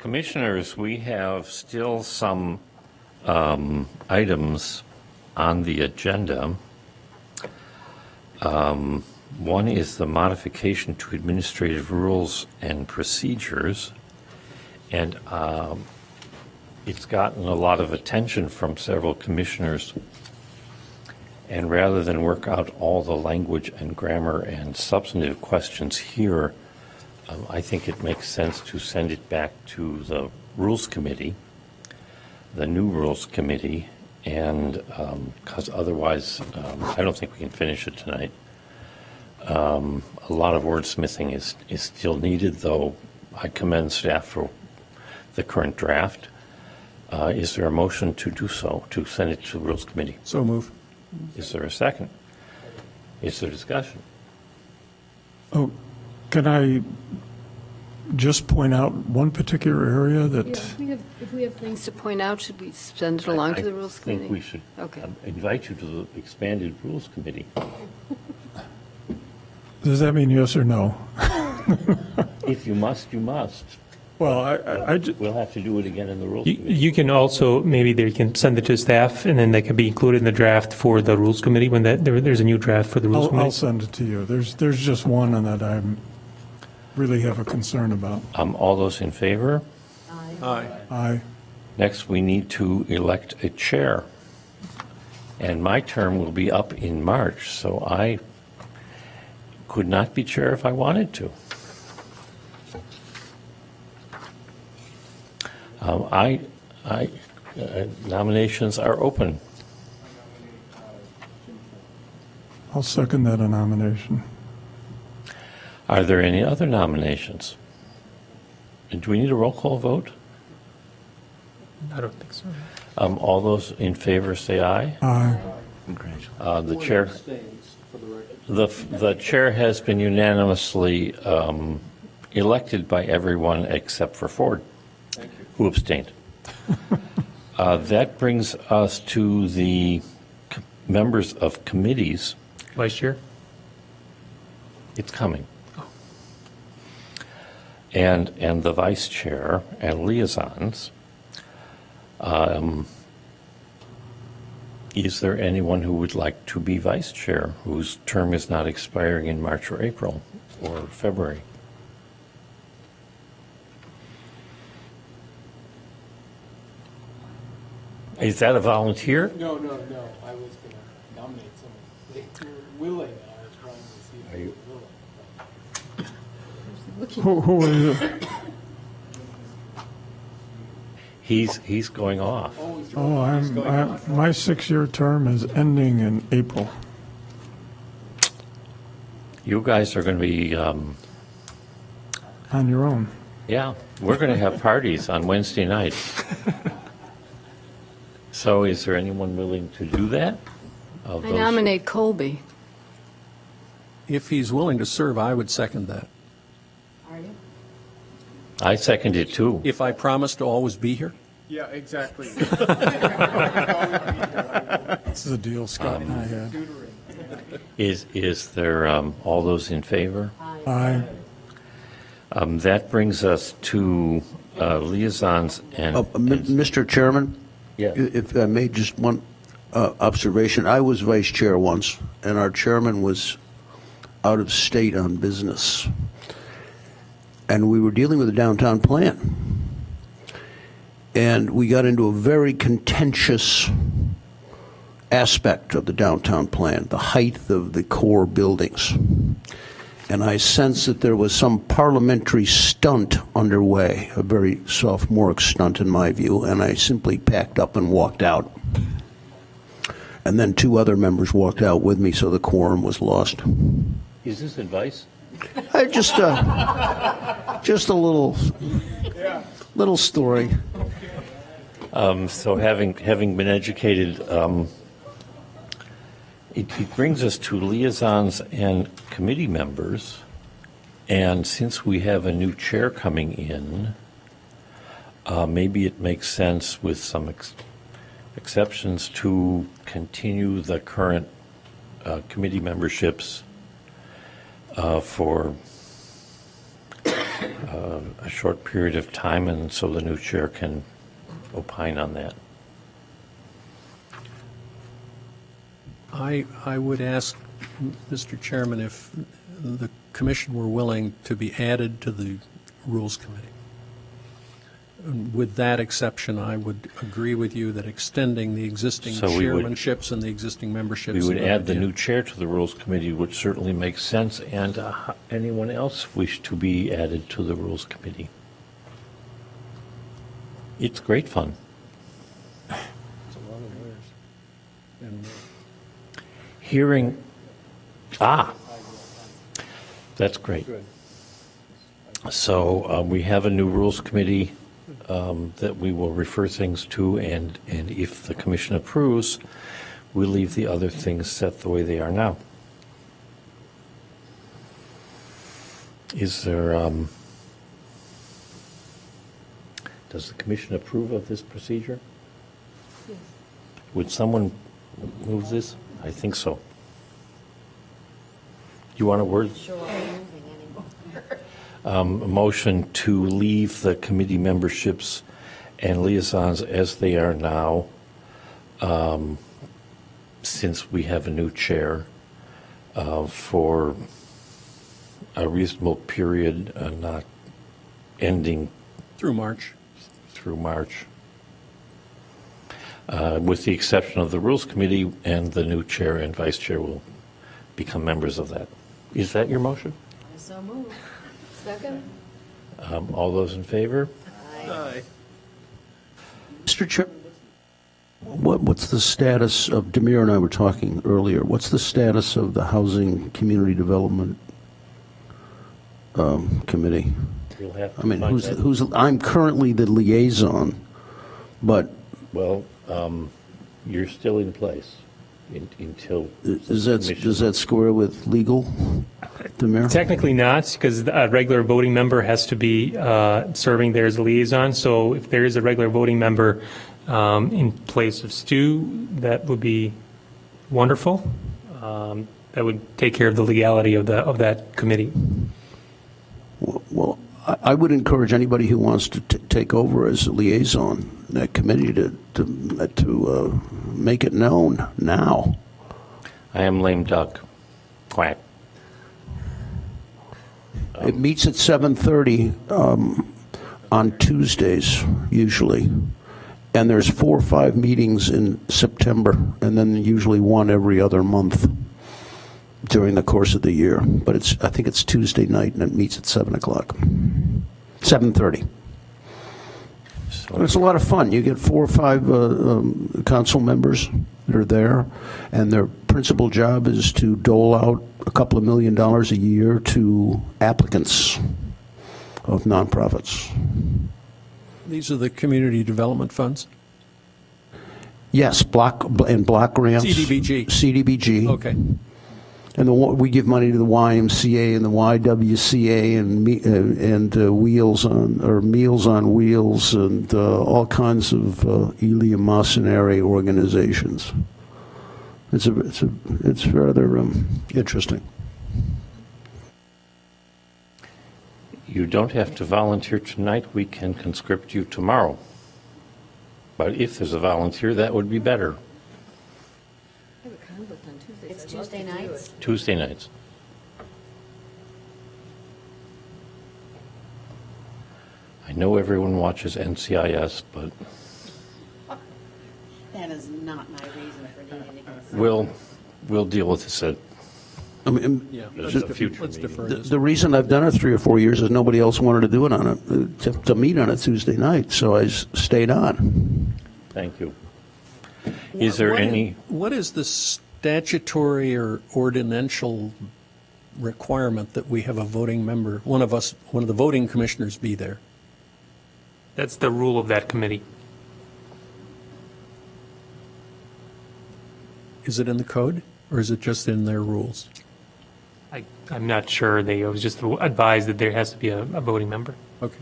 Commissioners, we have still some items on the agenda. One is the modification to administrative rules and procedures, and it's gotten a lot of attention from several commissioners. And rather than work out all the language and grammar and substantive questions here, I think it makes sense to send it back to the Rules Committee, the new Rules Committee, and because otherwise I don't think we can finish it tonight. A lot of wordsmithing is still needed, though I commend staff for the current draft. Is there a motion to do so, to send it to the Rules Committee? So move. Is there a second? Is there discussion? Oh, can I just point out one particular area that, If we have things to point out, should we send it along to the Rules I Committee? think we should Okay. invite you to the expanded Rules Committee. does that mean yes or no? If you must, you must. Well, We'll have to do it again in the Rules You Committee. you can also, maybe they can send it to staff, and then they can be included in the draft for the Rules Committee when there's a new draft for the Rules I'll Committee. send it to you. There's just one that I really have a concern about. All those in favor? Aye. Next, we need to elect a chair. And my term will be up in March, so I could not be chair if I wanted to. Nominations are open. I'll second that nomination. Are there any other nominations? And do we need a roll call vote? I don't think so. All those in favor say aye. Aye. The chair, the chair has been unanimously elected by everyone except for Ford, who abstained. That brings us to the members of committees. Vice Chair? It's coming. And the vice chair and liaisons. Is there anyone who would like to be vice chair whose term is not expiring in March or April or February? Is that a volunteer? No. I was going to nominate someone. They were willing, and I was trying to see if they were willing. Who is it? He's going off. Oh, my 6-year term is ending in April. You guys are going to be, On your own. yeah, we're going to have parties on Wednesday night. So is there anyone willing to do that? Of I those- nominate Colby. If he's willing to serve, I would second that. Are you? I second it too. If I promise to always be here? Yeah, exactly. This is a deal Scott and I had. Is there, all those in favor? Aye. That brings us to liaisons and. Mr. Chairman? Yeah. If I may, just one observation. I was vice chair once, and our chairman was out of state on business. And we were dealing with a downtown plan. And we got into a very contentious aspect of the downtown plan, the height of the core buildings. And I sensed that there was some parliamentary stunt underway, a very sophomoric stunt in my view, and I simply packed up and walked out. And then 2 other members walked out with me, so the quorum was lost. Is this advice? Just a little story. So having been educated, it brings us to liaisons and committee members. And since we have a new chair coming in, maybe it makes sense with some exceptions to continue the current committee memberships for a short period of time, and so the new chair can opine on that. I would ask, Mr. Chairman, if the commission were willing to be added to the Rules Committee. And with that exception, I would agree with you that extending the existing So we would- chairmanships and the existing memberships. We would is a good add the idea. new chair to the Rules Committee, which certainly makes sense, and anyone else wish to be added to the Rules Committee? It's great fun. Hearing, that's great. So we have a new Rules Committee that we will refer things to, and if the commission approves, we'll leave the other things set the way they are now. Is there, does the commission approve of this procedure? Yes. Would someone move this? I think so. You want a word? A motion to leave the committee memberships and liaisons as they are now, since we have a new chair, for a reasonable period, not ending Through March. through March, with the exception of the Rules Committee, and the new chair and vice chair will become members of that. Is that your motion? So moved. Second? All those in favor? Aye. Mr. Chair, what's the status of, Demir and I were talking earlier, what's the status of the Housing Community Development Committee? We'll have to I mean, find that. who's, I'm currently the liaison, but Well, you're still in place until. does that square with legal, Demir? Technically not, because a regular voting member has to be serving there as a liaison. So if there is a regular voting member in place of Stu, that would be wonderful. That would take care of the legality of that committee. Well, I would encourage anybody who wants to take over as a liaison, that committee, to make it known now. I am lame duck. Quack. It meets at 7:30 on Tuesdays, usually. And there's 4 or 5 meetings in September, and then usually one every other month during the course of the year. But I think it's Tuesday night, and it meets at 7 o'clock. 7:30. It's a lot of fun. You get 4 or 5 council members that are there, and their principal job is to dole out a couple of $1 million a year to applicants of nonprofits. These are the community development funds? Yes, block grants. CDBG. CDBG. Okay. And we give money to the YMCA and the YWCA and Meals on Wheels and all kinds of Elia Masonary organizations. It's rather interesting. You don't have to volunteer tonight. We can conscript you tomorrow. But if there's a volunteer, that would be better. I have a conflict on Tuesdays. It's Tuesday nights? Tuesday nights. I know everyone watches NCIS, but That is not my reason for needing to consider. we'll deal with this at I mean, a future Let's meeting. defer this. the reason I've done it 3 or 4 years is nobody else wanted to do it on it, to meet on a Tuesday night, so I stayed on. Thank you. Is there any, What is the statutory or ordinential requirement that we have a voting member, one of the voting commissioners be there? That's the rule of that committee. Is it in the code, or is it just in their rules? I'm not sure. I was just advised that there has to be a voting member. Okay.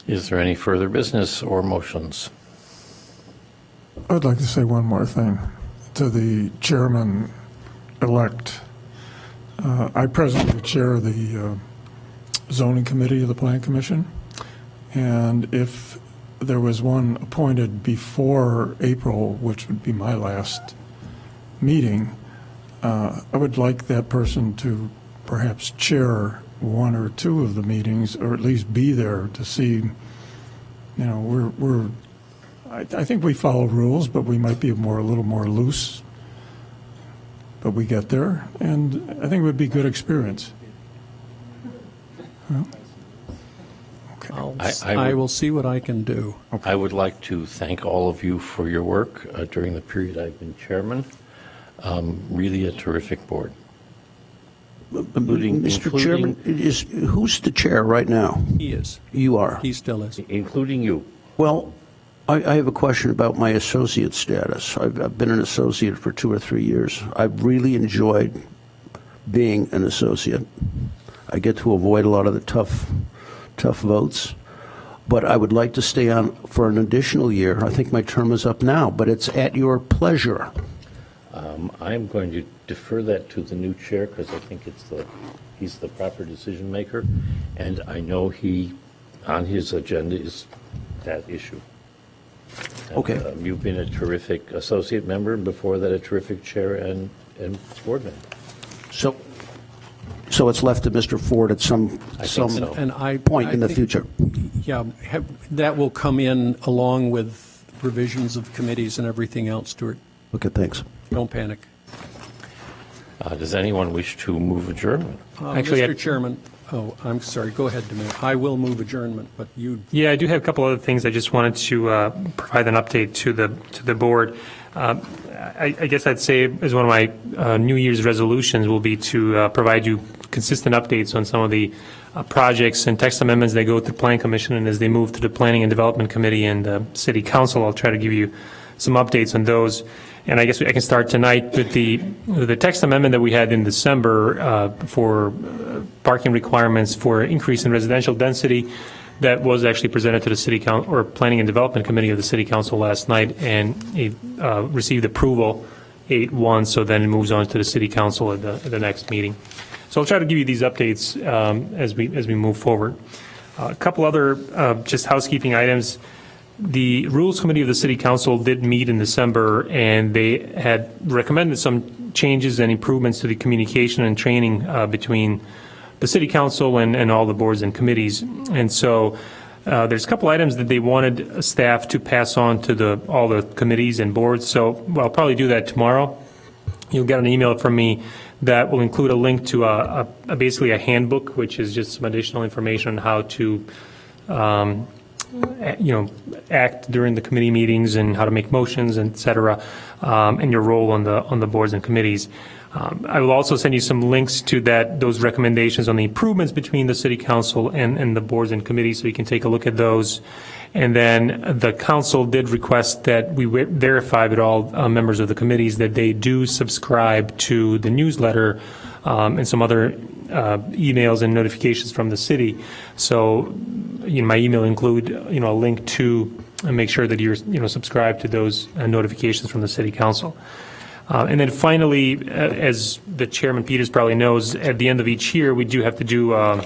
is there any further business or motions? I'd like to say one more thing to the chairman-elect. I presently chair the zoning committee of the Plan Commission. And if there was one appointed before April, which would be my last meeting, I would like that person to perhaps chair one or two of the meetings, or at least be there to see, I think we follow rules, but we might be a little more loose. But we get there, and I think it would be a good experience. I will see what I can do. I would like to thank all of you for your work during the period I've been chairman. Really a terrific board. Mr. Chairman, who's the chair right now? He is. You are. He still is. Including you. Well, I have a question about my associate status. I've been an associate for 2 or 3 years. I've really enjoyed being an associate. I get to avoid a lot of the tough votes, but I would like to stay on for an additional year. I think my term is up now, but it's at your pleasure. I'm going to defer that to the new chair because I think he's the proper decision maker, and I know he, on his agenda, is that issue. And, okay. You've been a terrific associate member, and before that a terrific chair and board member. So it's left to Mr. Ford at some point in the future. Yeah, that will come in along with revisions of committees and everything else, Stuart. Okay, thanks. Don't panic. Does anyone wish to move adjournment? Mr. Chairman, I'm sorry. Go ahead, Demir. I will move adjournment, but you. Yeah, I do have a couple other things. I just wanted to provide an update to the board. I guess I'd say as one of my New Year's resolutions will be to provide you consistent updates on some of the projects and text amendments that go through Plan Commission, and as they move to the Planning and Development Committee and the City Council, I'll try to give you some updates on those. And I guess I can start tonight with the text amendment that we had in December for parking requirements for increase in residential density. That was actually presented to the City Council or Planning and Development Committee of the City Council last night, and it received approval 8-1. So then it moves on to the City Council at the next meeting. So I'll try to give you these updates as we move forward. A couple other just housekeeping items. The Rules Committee of the City Council did meet in December, and they had recommended some changes and improvements to the communication and training between the City Council and all the boards and committees. And so there's a couple items that they wanted staff to pass on to all the committees and boards. So I'll probably do that tomorrow. You'll get an email from me that will include a link to basically a handbook, which is just some additional information on how to act during the committee meetings and how to make motions, et cetera, and your role on the boards and committees. I will also send you some links to those recommendations on the improvements between the City Council and the boards and committees, so you can take a look at those. And then the council did request that we verify with all members of the committees that they do subscribe to the newsletter and some other emails and notifications from the city. So my email include a link to make sure that you're subscribed to those notifications from the City Council. And then finally, as the Chairman Peters probably knows, at the end of each year we do have to do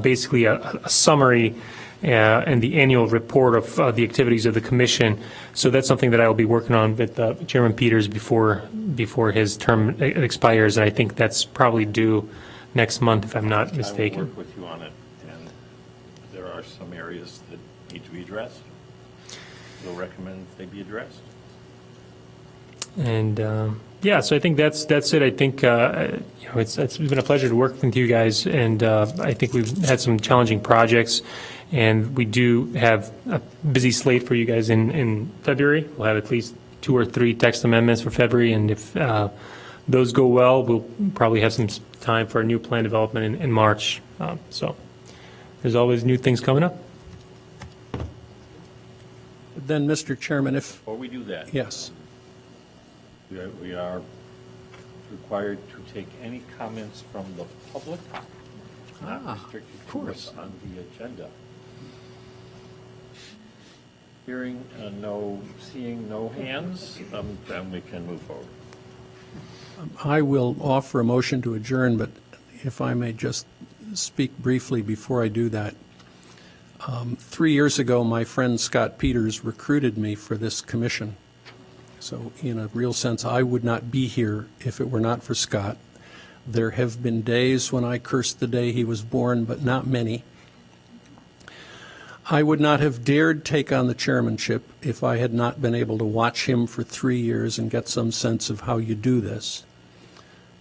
basically a summary and the annual report of the activities of the Commission. So that's something that I will be working on with Chairman Peters before his term expires, and I think that's probably due next month, if I'm not mistaken. I will work with you on it, and there are some areas that need to be addressed. You'll recommend they be addressed. And so I think that's it. I think it's been a pleasure to work with you guys, and I think we've had some challenging projects, and we do have a busy slate for you guys in February. We'll have at least 2 or 3 text amendments for February, and if those go well, we'll probably have some time for a new plan development in March. So there's always new things coming up. Then, Mr. Chairman, Before we do that. Yes. We are required to take any comments from the public, not restricted to what's on the agenda. Seeing no hands, then we can move forward. I will offer a motion to adjourn, but if I may just speak briefly before I do that. 3 years ago, my friend Scott Peters recruited me for this commission. So in a real sense, I would not be here if it were not for Scott. There have been days when I cursed the day he was born, but not many. I would not have dared take on the chairmanship if I had not been able to watch him for 3 years and get some sense of how you do this.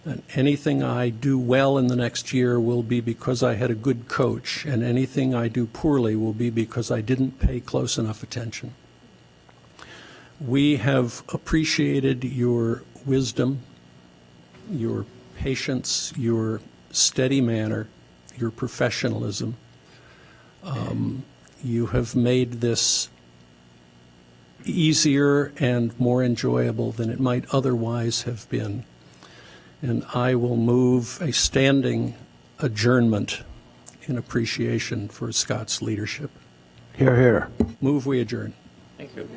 And anything I do well in the next year will be because I had a good coach, and anything I do poorly will be because I didn't pay close enough attention. We have appreciated your wisdom, your patience, your steady manner, your professionalism. You have made this easier and more enjoyable than it might otherwise have been. And I will move a standing adjournment in appreciation for Scott's leadership. Hear, hear. Move we adjourn. Thank you.